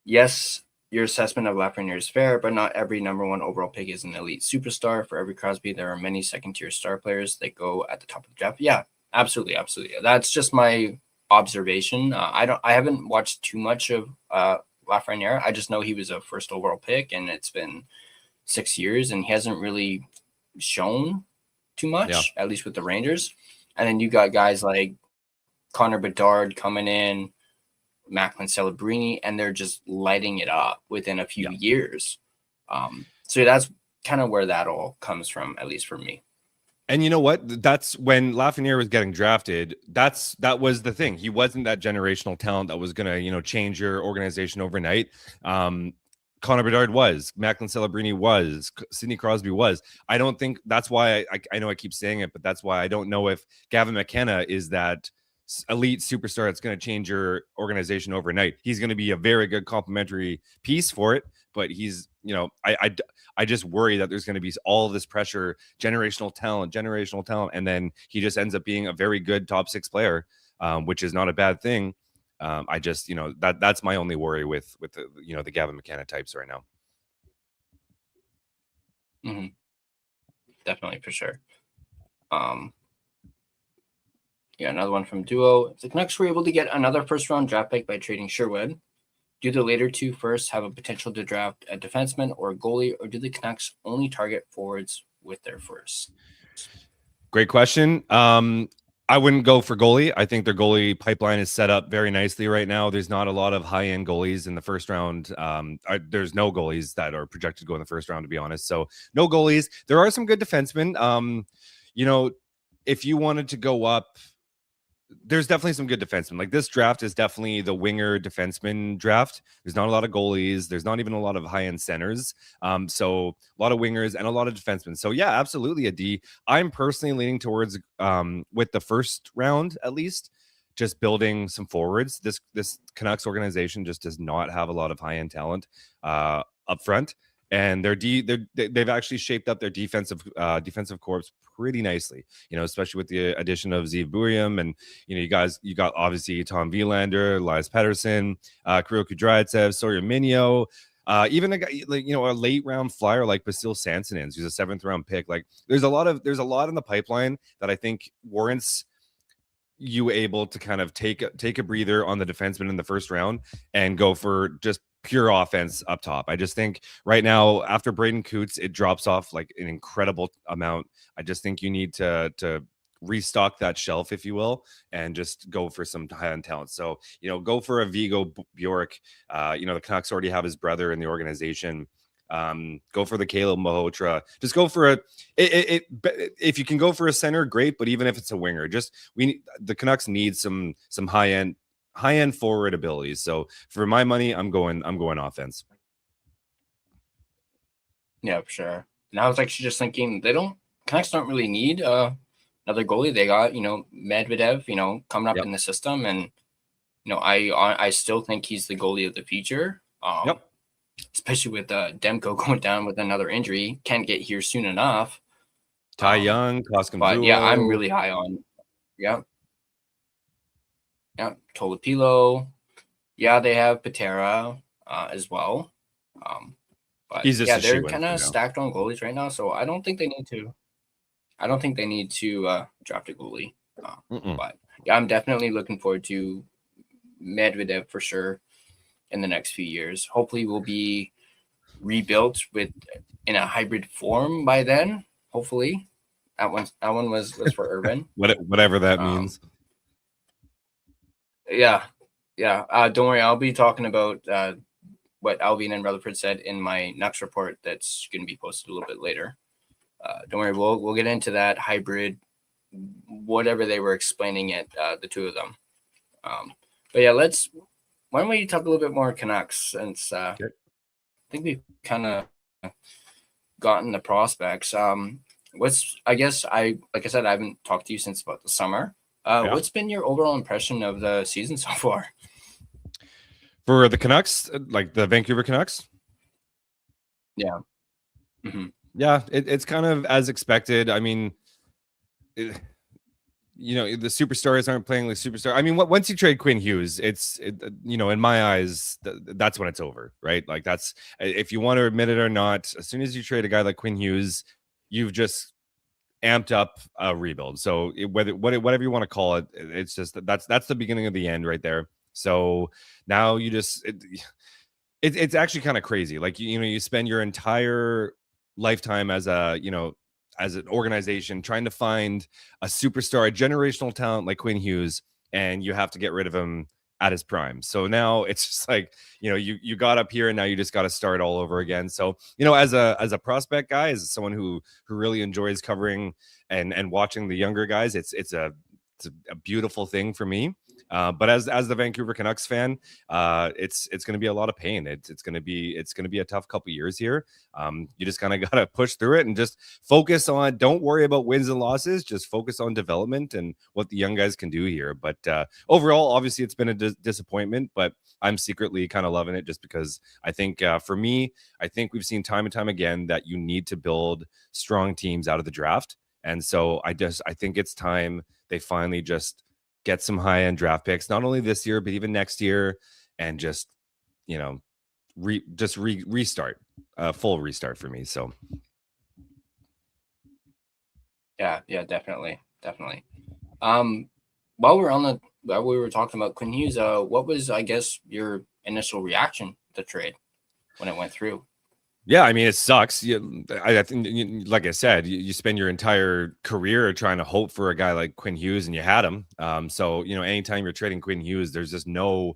yes, your assessment of Lafreniere is fair, but not every number 1 overall pick is an elite superstar. For every Crosby, there are many second-tier star players that go at the top of the draft. Yeah, absolutely. That's just my observation. I haven't watched too much of Lafreniere. I just know he was a first overall pick, and it's been 6 years, and he hasn't really shown too much, at least with the Rangers. And then you got guys like Connor Bedard coming in, Macklin Celebrini, and they're just lighting it up within a few years. So that's kind of where that all comes from, at least for me. And you know what? That's when Lafreniere was getting drafted. That was the thing. He wasn't that generational talent that was going to, change your organization overnight. Connor Bedard was, Macklin Celebrini was, Sidney Crosby was. I don't think that's why I know I keep saying it, but that's why I don't know if Gavin McKenna is that elite superstar that's going to change your organization overnight. He's going to be a very good complementary piece for it, but he's, I just worry that there's going to be all of this pressure, generational talent, and then he just ends up being a very good top 6 player, which is not a bad thing. I just, that's my only worry with the, the Gavin McKenna types right now. Mm-hmm. Definitely, for sure. Yeah, another one from Duo. If the Canucks were able to get another first-round draft pick by trading Sherwood, do the later 2 firsts have a potential to draft a defenseman or a goalie, or do the Canucks only target forwards with their firsts? Great question. I wouldn't go for goalie. I think their goalie pipeline is set up very nicely right now. There's not a lot of high-end goalies in the first round. There's no goalies that are projected to go in the first round, to be honest. So no goalies. There are some good defensemen. If you wanted to go up, there's definitely some good defensemen. Like this draft is definitely the winger defenseman draft. There's not a lot of goalies. There's not even a lot of high-end centers. So a lot of wingers and a lot of defensemen. So yeah, absolutely a D. I'm personally leaning towards with the first round at least, just building some forwards. This Canucks organization just does not have a lot of high-end talent up front. And they've actually shaped up their defensive corps pretty nicely, especially with the addition of Zeev Buium, and you got obviously Tom Wielander, Elias Pettersson, Kirill Kudryavtsev, Sawyer Minio, even a guy like a late round flyer like Basil Sansonins, who's a 7th round pick. Like there's a lot in the pipeline that I think warrants you able to kind of take a breather on the defenseman in the first round and go for just pure offense up top. I just think right now after Braden Coots, it drops off like an incredible amount. I just think you need to restock that shelf, if you will, and just go for some high-end talent. So, go for a Vigo Bjork. The Canucks already have his brother in the organization. Go for the Caleb Malhotra. Just go for if you can go for a center, great. But even if it's a winger, the Canucks need some high-end forward abilities. So for my money, I'm going offense. Yeah, for sure. And I was actually just thinking Canucks don't really need another goalie. They got, Medvedev, coming up in the system, and I still think he's the goalie of the future. Yep. Especially with Demko going down with another injury, can't get here soon enough. Ty Young, Koskinen. But yeah, I'm really high on. Yeah. Yeah, Tolopilo. Yeah, they have Patera as well. But he's just they're kind of stacked on goalies right now, so I don't think they need to. Draft a goalie. But yeah, I'm definitely looking forward to Medvedev for sure in the next few years. Hopefully, we'll be rebuilt in a hybrid form by then. Hopefully, that one was for Irvin. Whatever that means. Yeah. Don't worry, I'll be talking about what Alvin and Rutherford said in my next report that's going to be posted a little bit later. Don't worry, we'll get into that hybrid, whatever they were explaining it, the two of them. But yeah, why don't we talk a little bit more Canucks, since I think we've kind of gotten the prospects. I haven't talked to you since about the summer. What's been your overall impression of the season so far? For the Canucks, like the Vancouver Canucks? Yeah. Mm-hmm. Yeah, it's kind of as expected. I mean, the superstars aren't playing like superstar. I mean, once you trade Quinn Hughes, in my eyes, that's when it's over, right? Like that's, if you want to admit it or not, as soon as you trade a guy like Quinn Hughes, you've just amped up a rebuild. So whatever you want to call it, it's just that's the beginning of the end right there. So now you just it's actually kind of crazy. Like you spend your entire lifetime as an organization trying to find a superstar, a generational talent like Quinn Hughes, and you have to get rid of him at his prime. So now it's just like, you got up here and now you just got to start all over again. So, as a prospect guy, as someone who really enjoys covering and watching the younger guys, it's a beautiful thing for me. But as the Vancouver Canucks fan, it's going to be a lot of pain. It's going to be a tough couple years here. You just kind of got to push through it and just focus on. Don't worry about wins and losses. Just focus on development and what the young guys can do here. But overall, obviously, it's been a disappointment. But I'm secretly kind of loving it just because I think for me, I think we've seen time and time again that you need to build strong teams out of the draft. And so I think it's time they finally just get some high-end draft picks, not only this year, but even next year, and just, restart, a full restart for me. So. Yeah, definitely. While we were talking about Quinn Hughes, what was, I guess, your initial reaction to the trade when it went through? Yeah, I mean, it sucks. I think, like I said, you spend your entire career trying to hope for a guy like Quinn Hughes, and you had him. So anytime you're trading Quinn Hughes, there's no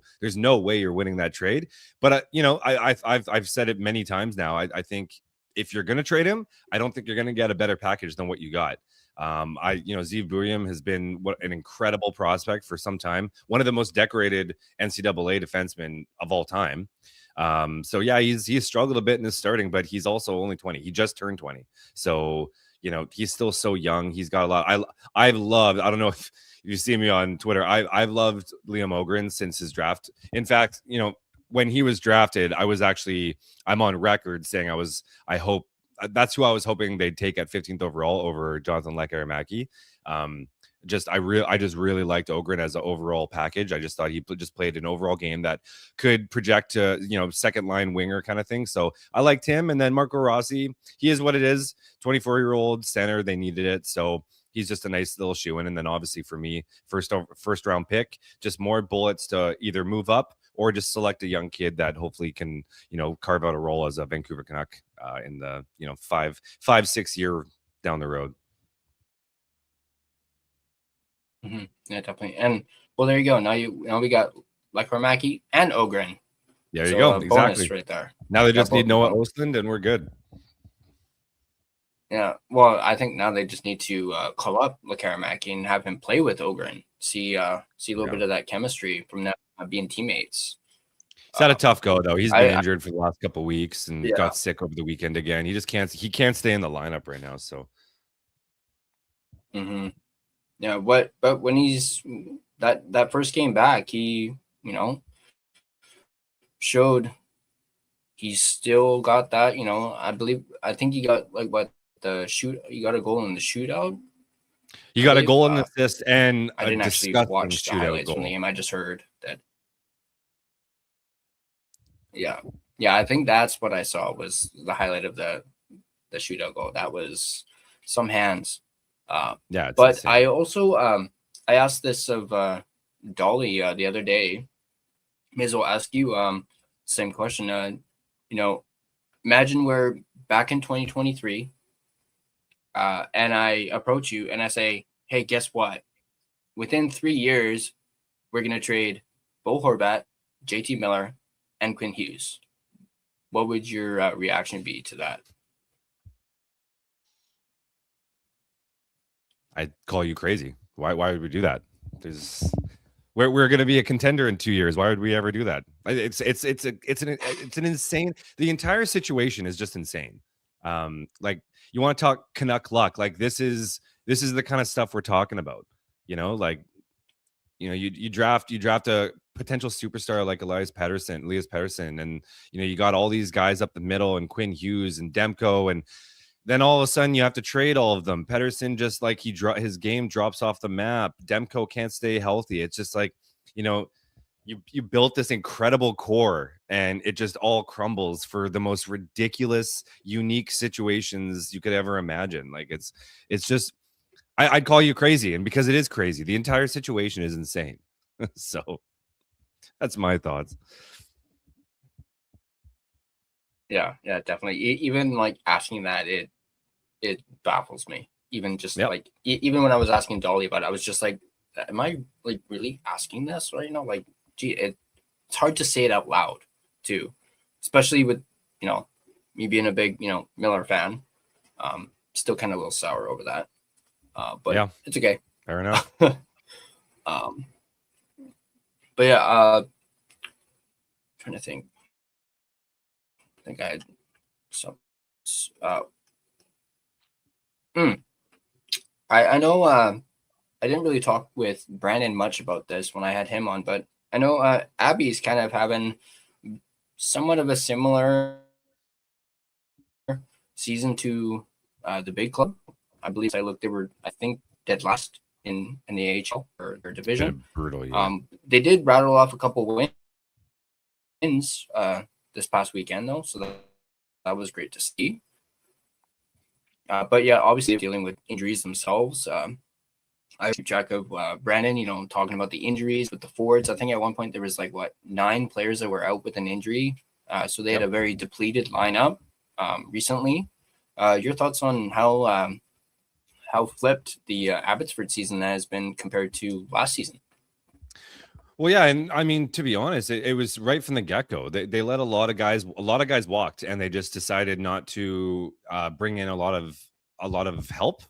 way you're winning that trade. But I've said it many times now. I think if you're going to trade him, I don't think you're going to get a better package than what you got. Zeev Buium has been an incredible prospect for some time. One of the most decorated NCAA defensemen of all time. So yeah, he's struggled a bit in his starting, but he's also only 20. He just turned 20. So, he's still so young. He's got a lot. I've loved, I don't know if you see me on Twitter, I've loved Liam Ogren since his draft. In fact, when he was drafted, I'm on record saying I hope that's who I was hoping they'd take at 15th overall over Jonathan Lekaramäki. I just really liked Ogren as an overall package. I just thought he just played an overall game that could project to, second line winger kind of thing. So I liked him. And then Marco Rossi, he is what it is. 24-year-old center. They needed it. So he's just a nice little shoe-in. And then obviously for me, first round pick, just more bullets to either move up or just select a young kid that hopefully can, carve out a role as a Vancouver Canuck in the, 5-6 year down the road. Mm-hmm. Yeah, definitely. And well, there you go. Now we got Lekaramäki and Ogren. There you go. Exactly. Right there. Now they just need Noah Ostlund and we're good. Yeah. Well, I think now they just need to call up Lekaramäki and have him play with Ogren. See a little bit of that chemistry from that being teammates. He's had a tough go though. He's been injured for the last couple of weeks and got sick over the weekend again. He just can't stay in the lineup right now. So. Mm-hmm. Yeah, but when he's that first game back, he showed he's still got that. I think he got he got a goal in the shootout. You got a goal and assist, and I didn't actually watch the highlights from the game. I just heard that. Yeah, I think that's what I saw was the highlight of the shootout goal. That was some hands. But insane. I also I asked this of Dolly the other day. May as well ask you same question. Imagine we're back in 2023, and I approach you and I say, "Hey, guess what? Within 3 years, we're gonna trade Bo Horvat, JT Miller, and Quinn Hughes." What would your reaction be to that? I'd call you crazy. Why would we do that? We're going to be a contender in 2 years. Why would we ever do that? It's an insane. The entire situation is just insane. Like you want to talk Canuck luck? Like this is the kind of stuff we're talking about. You draft a potential superstar like Elias Pettersson, and you got all these guys up the middle and Quinn Hughes and Demko and. Then all of a sudden you have to trade all of them. Pettersson just like his game drops off the map. Demko can't stay healthy. It's just like, you built this incredible core and it just all crumbles for the most ridiculous, unique situations you could ever imagine. Like it's just, I'd call you crazy. And because it is crazy, the entire situation is insane. So that's my thoughts. Yeah, definitely. Even like asking that, it baffles me. Even just like even when I was asking Dolly about it, I was just like, "Am I like really asking this right now?" Like, gee, it's hard to say it out loud too, especially with me being a big Miller fan. Still kind of a little sour over that, but it's okay. Fair enough. But yeah, trying to think. I think I had some. I know. I didn't really talk with Brandon much about this when I had him on, but I know Abby's kind of having somewhat of a similar season to the big club. I believe they were dead last in the AHL or their division. Brutal. Yeah. They did rattle off a couple wins this past weekend though, so that was great to see. But yeah, obviously dealing with injuries themselves. I keep track of Brandon, talking about the injuries with the forwards. I think at one point there was 9 players that were out with an injury. So they had a very depleted lineup recently. Your thoughts on how flipped the Abbotsford season has been compared to last season? Well, yeah, and I mean, to be honest, it was right from the get-go. They let a lot of guys walked, and they just decided not to bring in a lot of help.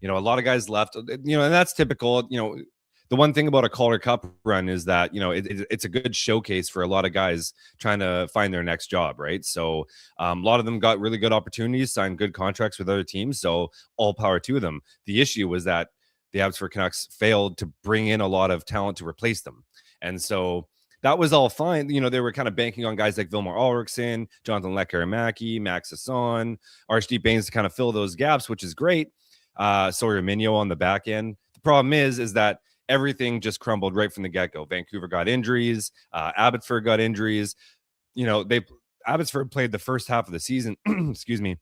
a lot of guys left, and that's typical. The one thing about a Calder Cup run is that, it's a good showcase for a lot of guys trying to find their next job, right? So a lot of them got really good opportunities, signed good contracts with other teams. So all power to them. The issue was that the Abbotsford Canucks failed to bring in a lot of talent to replace them. And so that was all fine. They were kind of banking on guys like Vilmar Ulrichsen, Jonathan Lekkerimäki, Max Hassan, Archdeep Baines to kind of fill those gaps, which is great. Sawyer Minyo on the back end. The problem is that everything just crumbled right from the get-go. Vancouver got injuries. Abbotsford got injuries. Abbotsford played the first half of the season, excuse me,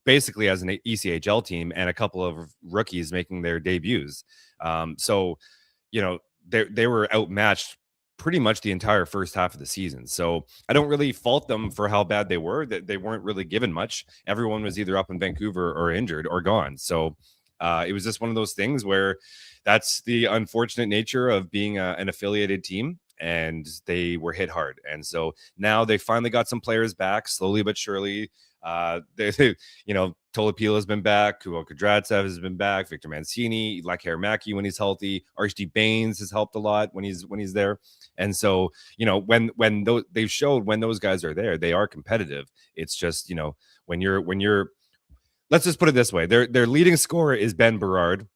basically as an ECHL team and a couple of rookies making their debuts. So they were outmatched pretty much the entire first half of the season. So I don't really fault them for how bad they were. That they weren't really given much. Everyone was either up in Vancouver or injured or gone. So it was just one of those things where that's the unfortunate nature of being an affiliated team, and they were hit hard. And so now they finally got some players back, slowly but surely. Tolopilo has been back, Kuo Kudratsev has been back, Victor Mancini, Lekkerimäki when he's healthy, Archdeep Baines has helped a lot when he's there. And so, when they've showed when those guys are there, they are competitive. It's just, when you're let's just put it this way. Their leading scorer is Ben Berard.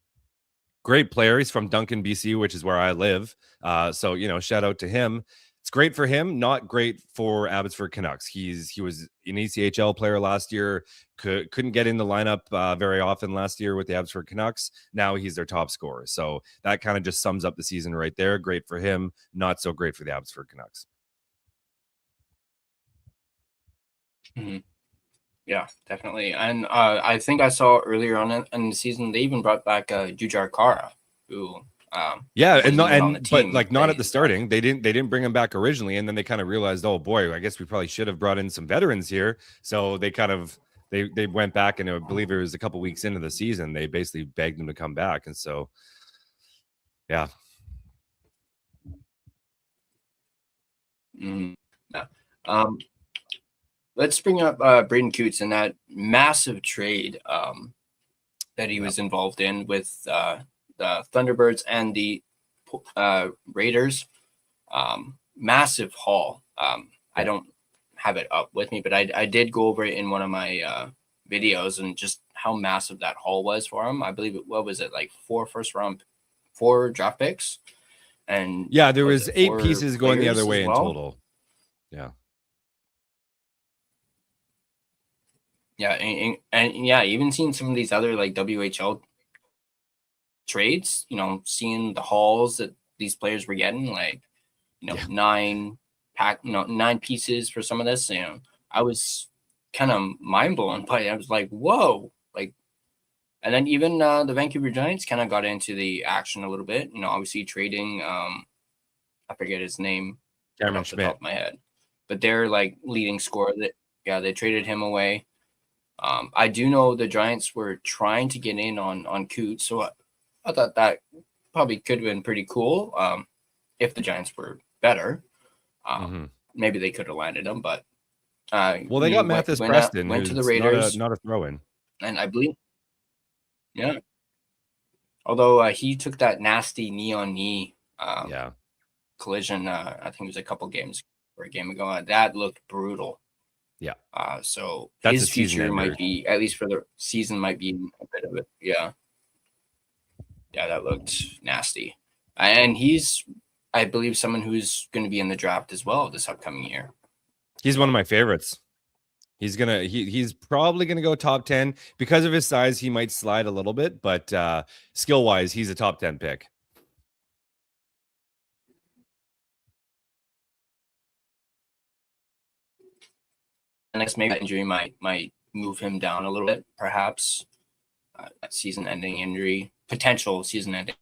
Great player. He's from Duncan, BC, which is where I live. So, shout out to him. It's great for him, not great for Abbotsford Canucks. He was an ECHL player last year, couldn't get in the lineup very often last year with the Abbotsford Canucks. Now he's their top scorer. So that kind of just sums up the season right there. Great for him, not so great for the Abbotsford Canucks. Mm-hmm. Yeah, definitely. And I think I saw earlier on in the season, they even brought back Jujhar Khaira, who but not at the starting. They didn't bring him back originally, and then they kind of realized, oh boy, I guess we probably should have brought in some veterans here. So they kind of they went back, and I believe it was a couple weeks into the season, they basically begged him to come back. And so yeah. Mm-hmm. Yeah. Let's bring up Braden Coots and that massive trade that he was involved in with the Thunderbirds and the Raiders. Massive haul. I don't have it up with me, but I did go over it in one of my videos and just how massive that haul was for him. I believe what was it, like 4 draft picks? And yeah, there was 8 pieces going the other way in total. Yeah. Yeah, and yeah, even seeing some of these other like WHL trades, seeing the hauls that these players were getting, like 9 pieces for some of this, I was kind of mind blown by it. I was like, whoa, like, and then even the Vancouver Giants kind of got into the action a little bit, obviously trading, I forget his name off the top of my head, but they're like leading scorer they traded him away. I do know the Giants were trying to get in on Coots, so I thought that probably could have been pretty cool if the Giants were better. Maybe they could have landed him, but well, they got Mathis Preston, went to the Raiders, not a throw-in, and I believe, yeah. Although he took that nasty knee-on-knee collision, I think it was a couple games or a game ago. That looked brutal. Yeah. So that's his future might be, at least for the season, might be a bit of it. Yeah. Yeah, that looked nasty. And he's, I believe, someone who's going to be in the draft as well this upcoming year. He's one of my favorites. He's probably gonna go top 10. Because of his size, he might slide a little bit, but skill-wise, he's a top 10 pick. And I guess maybe that injury might move him down a little bit, perhaps. Season-ending injury, potential season-ending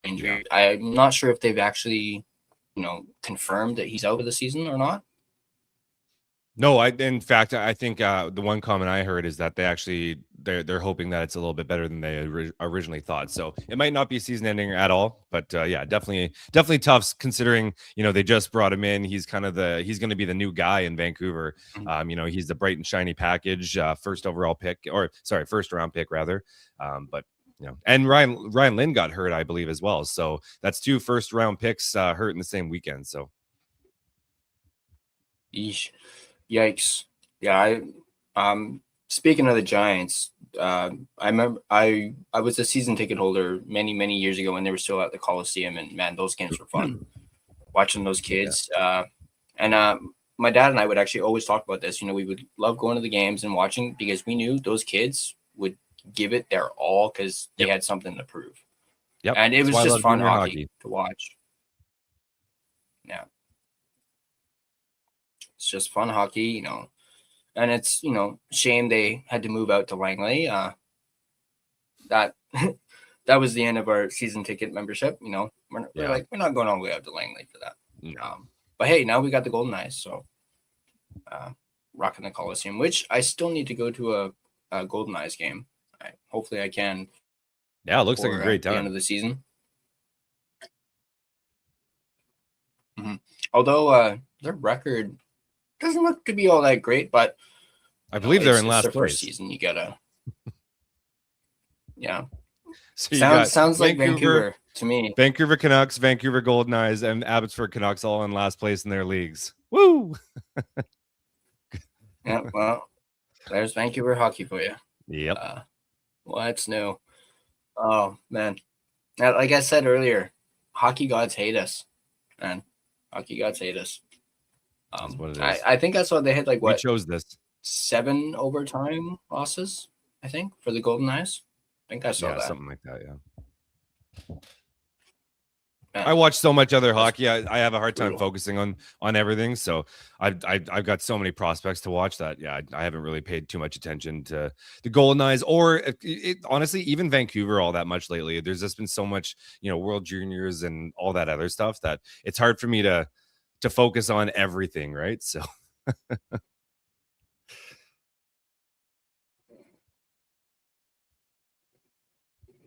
injury. Yeah. I'm not sure if they've actually, confirmed that he's out of the season or not. No, in fact, I think the one comment I heard is that they're hoping that it's a little bit better than they originally thought. So it might not be season ending at all, but yeah, definitely tough considering, they just brought him in. He's going to be the new guy in Vancouver. Mm-hmm. He's the bright and shiny package, first round pick rather. But Yeah, and Ryan Lynn got hurt, I believe, as well. So that's 2 first-round picks hurt in the same weekend. So, Yeesh. Yikes. Yeah, speaking of the Giants, I remember I was a season ticket holder many years ago when they were still at the Coliseum, and man, those games were fun. Watching those kids, and my dad and I would actually always talk about this. We would love going to the games and watching because we knew those kids would give it their all because they had something to prove. Yep, and it was just fun hockey to watch. Yeah, it's just fun hockey, and it's shame they had to move out to Langley. That that was the end of our season ticket membership. We're not going all the way out to Langley for that. No. But hey, now we got the Golden Eyes, so rocking the Coliseum, which I still need to go to a Golden Eyes game. Hopefully I can. Yeah, it looks like a great time. The end of the season. Mm-hmm. Although their record doesn't look to be all that great, but I believe they're in last place. First season, you gotta. Yeah. So sounds like Vancouver to me. Vancouver Canucks, Vancouver Golden Eyes, and Abbotsford Canucks all in last place in their leagues. Woo! Yeah, well, there's Vancouver hockey for you. Yep. What's new? Oh man, like I said earlier, hockey gods hate us, man. Hockey gods hate us. That's what it is. I think I saw they had we chose this 7 overtime losses. I think for the Golden Eyes. I think I saw that. Something like that. Yeah. I watch so much other hockey. I have a hard time focusing on everything. So I've got so many prospects to watch that. Yeah, I haven't really paid too much attention to the Golden Eyes or honestly, even Vancouver all that much lately. There's just been so much, World Juniors and all that other stuff that it's hard for me to focus on everything. Right. So.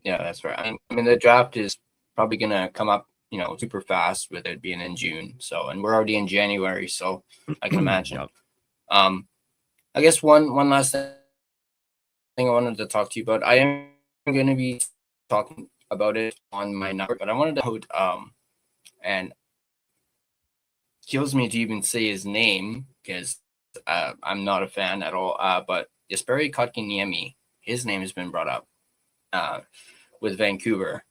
Yeah, that's right. I mean, the draft is probably going to come up, super fast with it being in June. So, and we're already in January, so I can imagine. I guess one last thing I wanted to talk to you about. I am going to be talking about it on my network, but I wanted to put, and kills me to even say his name because I'm not a fan at all. But Jesperi Kotkaniemi, his name has been brought up with Vancouver.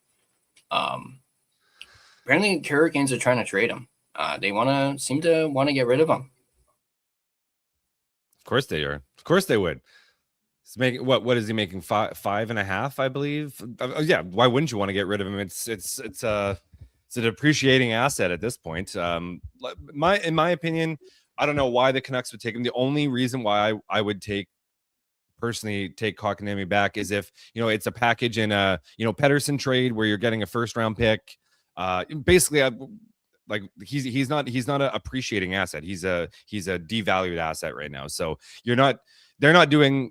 Apparently, Hurricanes are trying to trade him. They seem to want to get rid of him. Of course they are. Of course they would. He's making what is he making? 5.5, I believe. Yeah. Why wouldn't you want to get rid of him? It's a depreciating asset at this point. In my opinion, I don't know why the Canucks would take him. The only reason why I would personally take Kotkaniemi back is if it's a package in a Pettersson trade where you're getting a first round pick. Basically, like he's not an appreciating asset. He's a devalued asset right now. So they're not doing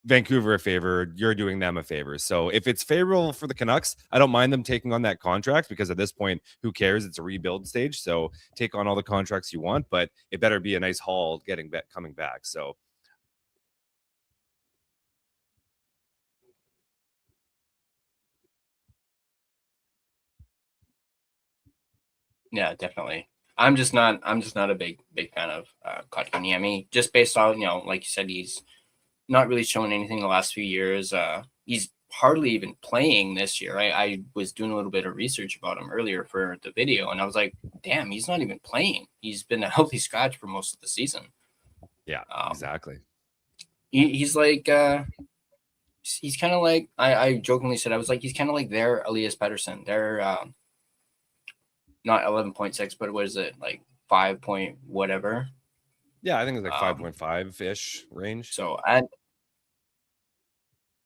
Vancouver a favor. You're doing them a favor. So if it's favorable for the Canucks, I don't mind them taking on that contract because at this point, who cares? It's a rebuild stage. So take on all the contracts you want, but it better be a nice haul coming back. So. Yeah, definitely. I'm just not a big fan of Kotkaniemi, just based on like you said, he's not really shown anything the last few years. He's hardly even playing this year. I was doing a little bit of research about him earlier for the video, and I was like, damn, he's not even playing. He's been a healthy scratch for most of the season. Yeah, exactly. He's like he's kind of like I jokingly said, I was like, he's kind of like their Elias Pettersson. They're not 11.6, but what is it, like 5 point whatever? Yeah, I think it's like 5.5-ish range. So and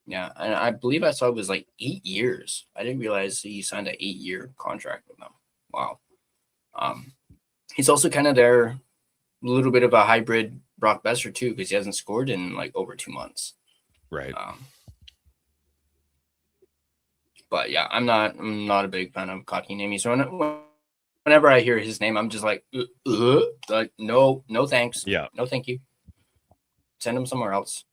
I believe I saw it was like 8 years. I didn't realize he signed an 8-year contract with them. Wow. He's also kind of their little bit of a hybrid Brock Besser too, because he hasn't scored in like over 2 months. Right. But yeah, I'm not a big fan of Kotkaniemi. So whenever I hear his name, I'm just like no thanks. Yeah. No, thank you. Send him somewhere else.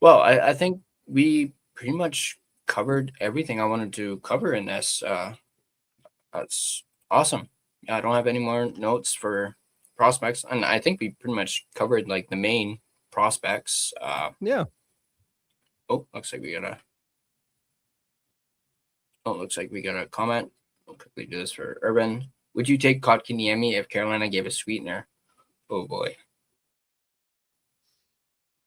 Well, I think we pretty much covered everything I wanted to cover in this. That's awesome. Yeah, I don't have any more notes for prospects, and I think we pretty much covered like the main prospects. Yeah. Oh, looks like we got a comment. I'll quickly do this for Urban. Would you take Kotkaniemi if Carolina gave a sweetener? Oh boy.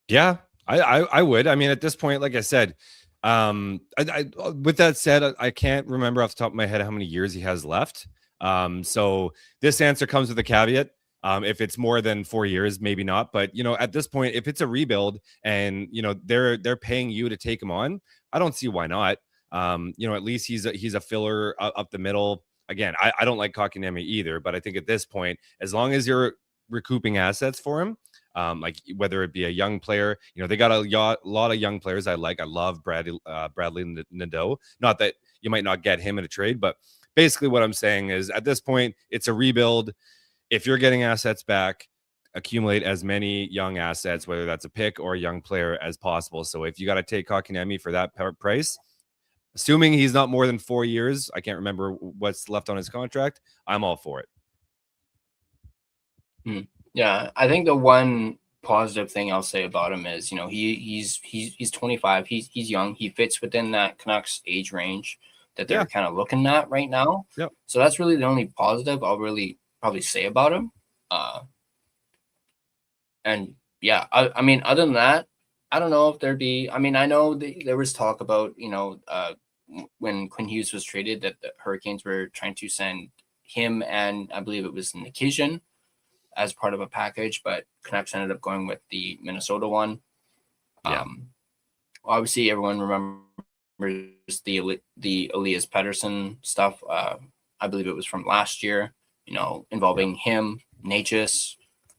Yeah, I would. I mean, at this point, like I said, with that said, I can't remember off the top of my head how many years he has left. So this answer comes with a caveat. If it's more than 4 years, maybe not. But at this point, if it's a rebuild and they're paying you to take him on, I don't see why not. At least he's a filler up the middle. Again, I don't like Kotkaniemi either, but I think at this point, as long as you're recouping assets for him, like whether it be a young player, they got a lot of young players I like. I love Bradley Nadeau. Not that you might not get him in a trade, but basically what I'm saying is at this point, it's a rebuild. If you're getting assets back, accumulate as many young assets, whether that's a pick or a young player, as possible. So if you got to take Kotkaniemi for that price, assuming he's not more than 4 years, I can't remember what's left on his contract, I'm all for it. Yeah, I think the one positive thing I'll say about him is, he's 25. He's young. He fits within that Canucks age range that they're kind of looking at right now. Yep. So that's really the only positive I'll really probably say about him. And yeah, I mean, other than that, I don't know if there'd be. I mean, I know there was talk about when Quinn Hughes was traded that the Hurricanes were trying to send him and I believe it was Nikishin as part of a package, but Canucks ended up going with the Minnesota one. Yeah. Obviously, everyone remembers the Elias Pettersson stuff. I believe it was from last year, involving him, Natchez.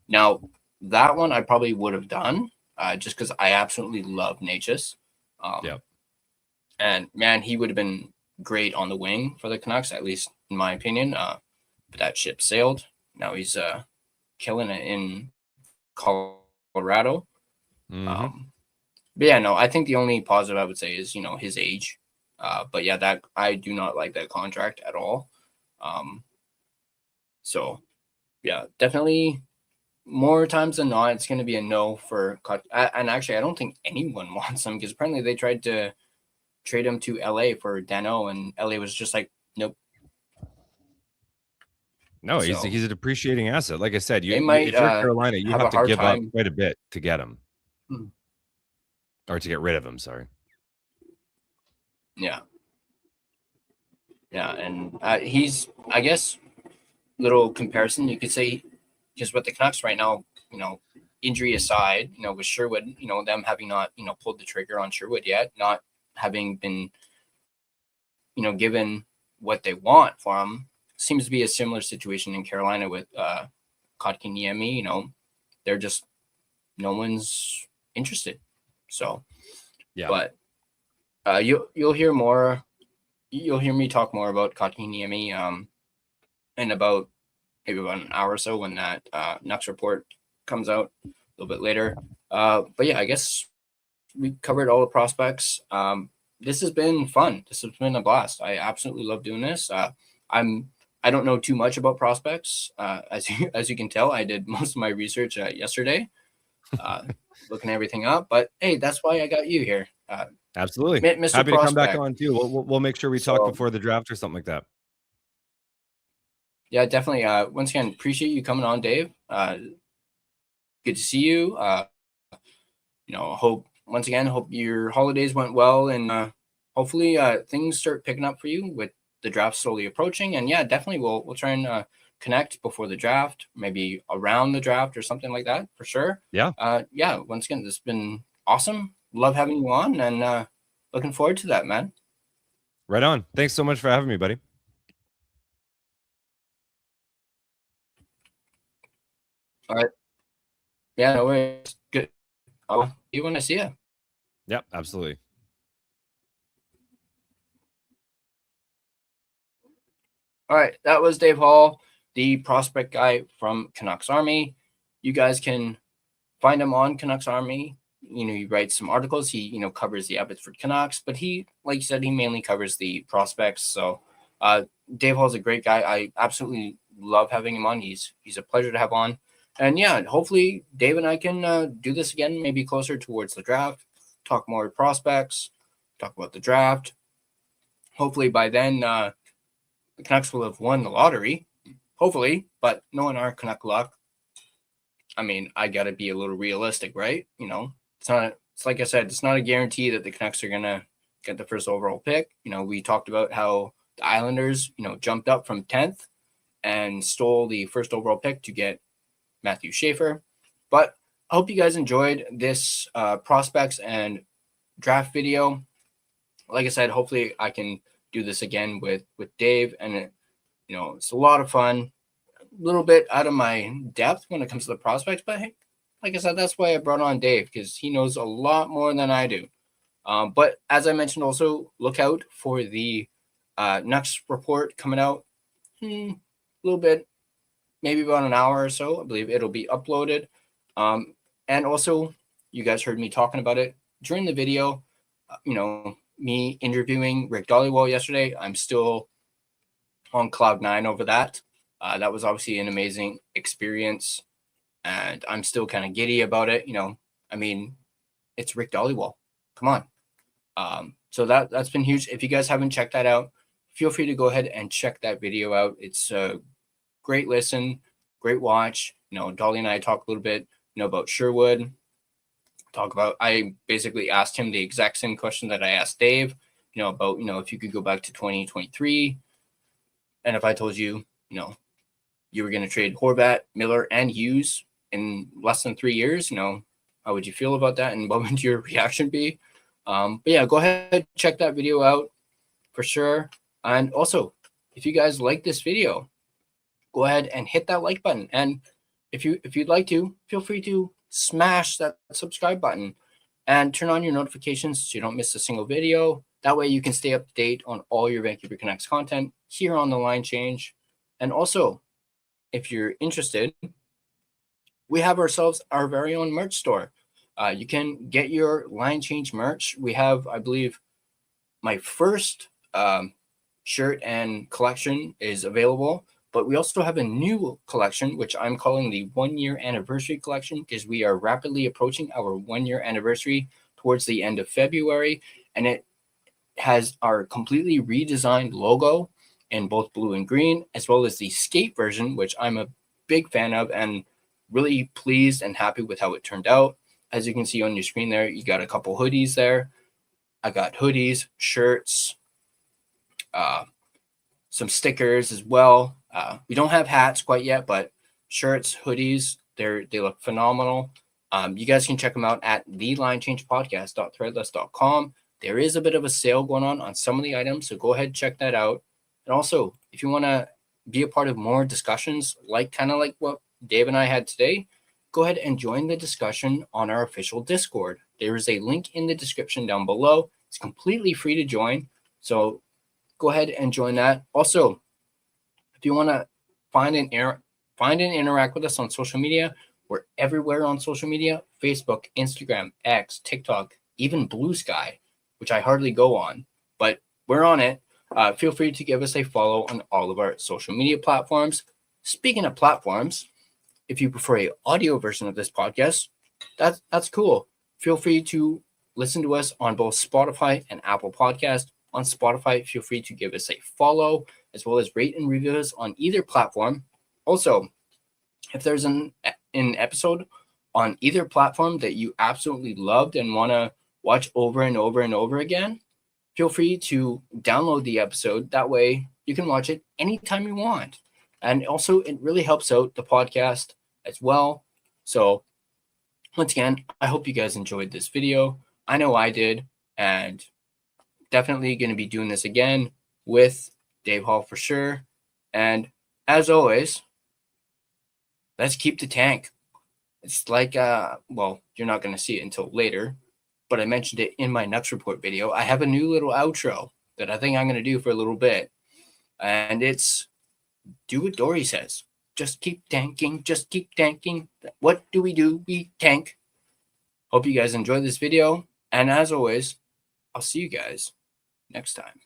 Now, that one I probably would have done just because I absolutely love Natchez. And, man, he would have been great on the wing for the Canucks, at least in my opinion. But that ship sailed. Now he's killing it in Colorado. Mm-hmm. But yeah, no, I think the only positive I would say is, his age. But yeah, that I do not like that contract at all. So yeah, definitely more times than not, it's going to be a no for cut. And actually, I don't think anyone wants him because apparently they tried to trade him to LA for Dano and LA was just like, nope. No, he's a depreciating asset. Like I said, if you're Carolina, you have to give up quite a bit to get him. Or to get rid of him, sorry. Yeah. Yeah, and he's, I guess, little comparison, you could say, just with the Canucks right now, injury aside, with Sherwood, them having not, pulled the trigger on Sherwood yet, not having been, given what they want for him, seems to be a similar situation in Carolina with Kotkaniemi. They're just, no one's interested. So, yeah. But you'll hear more. You'll hear me talk more about Kotkaniemi in about maybe about an hour or so when that Nucks report comes out a little bit later. But yeah, I guess we covered all the prospects. This has been fun. This has been a blast. I absolutely love doing this. I don't know too much about prospects. As you can tell, I did most of my research yesterday, looking everything up. But hey, that's why I got you here. Absolutely, Mr. Happy Prospect. to come back on too. We'll make sure we talk before the draft or something like that. Yeah, definitely. Once again, appreciate you coming on, Dave. Good to see you. Hope your holidays went well, and hopefully things start picking up for you with the draft slowly approaching. And yeah, definitely we'll try and connect before the draft, maybe around the draft or something like that for sure. Yeah. Yeah. Once again, this has been awesome. Love having you on, and looking forward to that, man. Right on. Thanks so much for having me, buddy. All right. Yeah, no worries. Good. I'll see you when I see you. Yep, absolutely. All right, that was Dave Hall, the prospect guy from Canucks Army. You guys can find him on Canucks Army he writes some articles. He, covers the Abbotsford Canucks, but he, like you said, he mainly covers the prospects. So Dave Hall's a great guy. I absolutely love having him on. He's a pleasure to have on. And yeah, hopefully Dave and I can do this again, maybe closer towards the draft, talk more prospects, talk about the draft. Hopefully by then the Canucks will have won the lottery, hopefully, but knowing our Canuck luck, I mean, I got to be a little realistic, right? It's like I said, it's not a guarantee that the Canucks are going to get the first overall pick. We talked about how the Islanders, jumped up from 10th and stole the first overall pick to get Matthew Schaefer. But I hope you guys enjoyed this prospects and draft video. Like I said, hopefully I can do this again with Dave, and it's a lot of fun. A little bit out of my depth when it comes to the prospects, but hey, like I said, that's why I brought on Dave, because he knows a lot more than I do. But as I mentioned, also look out for the next report coming out a little bit, maybe about an hour or so. I believe it'll be uploaded. And also, you guys heard me talking about it during the video. Me interviewing Rick Dollywall yesterday. I'm still on cloud 9 over that. That was obviously an amazing experience, and I'm still kind of giddy about it. I mean, it's Rick Dollywall. Come on. So that's been huge. If you guys haven't checked that out, feel free to go ahead and check that video out. It's a great listen, great watch. Dolly and I talk a little bit, about Sherwood. I basically asked him the exact same question that I asked Dave, about, if you could go back to 2023, and if I told you, you were going to trade Horvat, Miller, and Hughes in less than 3 years, how would you feel about that, and what would your reaction be? But yeah, go ahead, check that video out for sure. And also, if you guys like this video, go ahead and hit that like button. And if you'd like to, feel free to smash that subscribe button and turn on your notifications so you don't miss a single video. That way you can stay up to date on all your Vancouver Canucks content here on the Line Change. And also, if you're interested, we have ourselves our very own merch store. You can get your Line Change merch. We have, I believe, my first shirt and collection is available. But we also have a new collection, which I'm calling the 1 year anniversary collection, because we are rapidly approaching our 1 year anniversary towards the end of February. And it has our completely redesigned logo in both blue and green, as well as the skate version, which I'm a big fan of and really pleased and happy with how it turned out. As you can see on your screen there, you got a couple hoodies there. I got hoodies, shirts, some stickers as well. We don't have hats quite yet, but shirts, hoodies, they look phenomenal. You guys can check them out at thelinechangepodcast.threadless.com. There is a bit of a sale going on some of the items, so go ahead and check that out. And also, if you want to be a part of more discussions, kind of like what Dave and I had today, go ahead and join the discussion on our official Discord. There is a link in the description down below. It's completely free to join, so go ahead and join that. Also, if you want to find and interact with us on social media, we're everywhere on social media: Facebook, Instagram, X, TikTok, even Blue Sky, which I hardly go on, but we're on it. Feel free to give us a follow on all of our social media platforms. Speaking of platforms, if you prefer an audio version of this podcast, that's cool. Feel free to listen to us on both Spotify and Apple Podcast. On Spotify, feel free to give us a follow, as well as rate and review us on either platform. Also, if there's an episode on either platform that you absolutely loved and want to watch over and over and over again, feel free to download the episode. That way you can watch it anytime you want. And also, it really helps out the podcast as well. So once again, I hope you guys enjoyed this video. I know I did, and definitely going to be doing this again with Dave Hall for sure. And as always, let's keep the tank. It's like, well, you're not going to see it until later, but I mentioned it in my Nucks Report video. I have a new little outro that I think I'm going to do for a little bit. And it's do what Dory says. Just keep tanking. Just keep tanking. What do? We tank. Hope you guys enjoyed this video. And as always, I'll see you guys next time.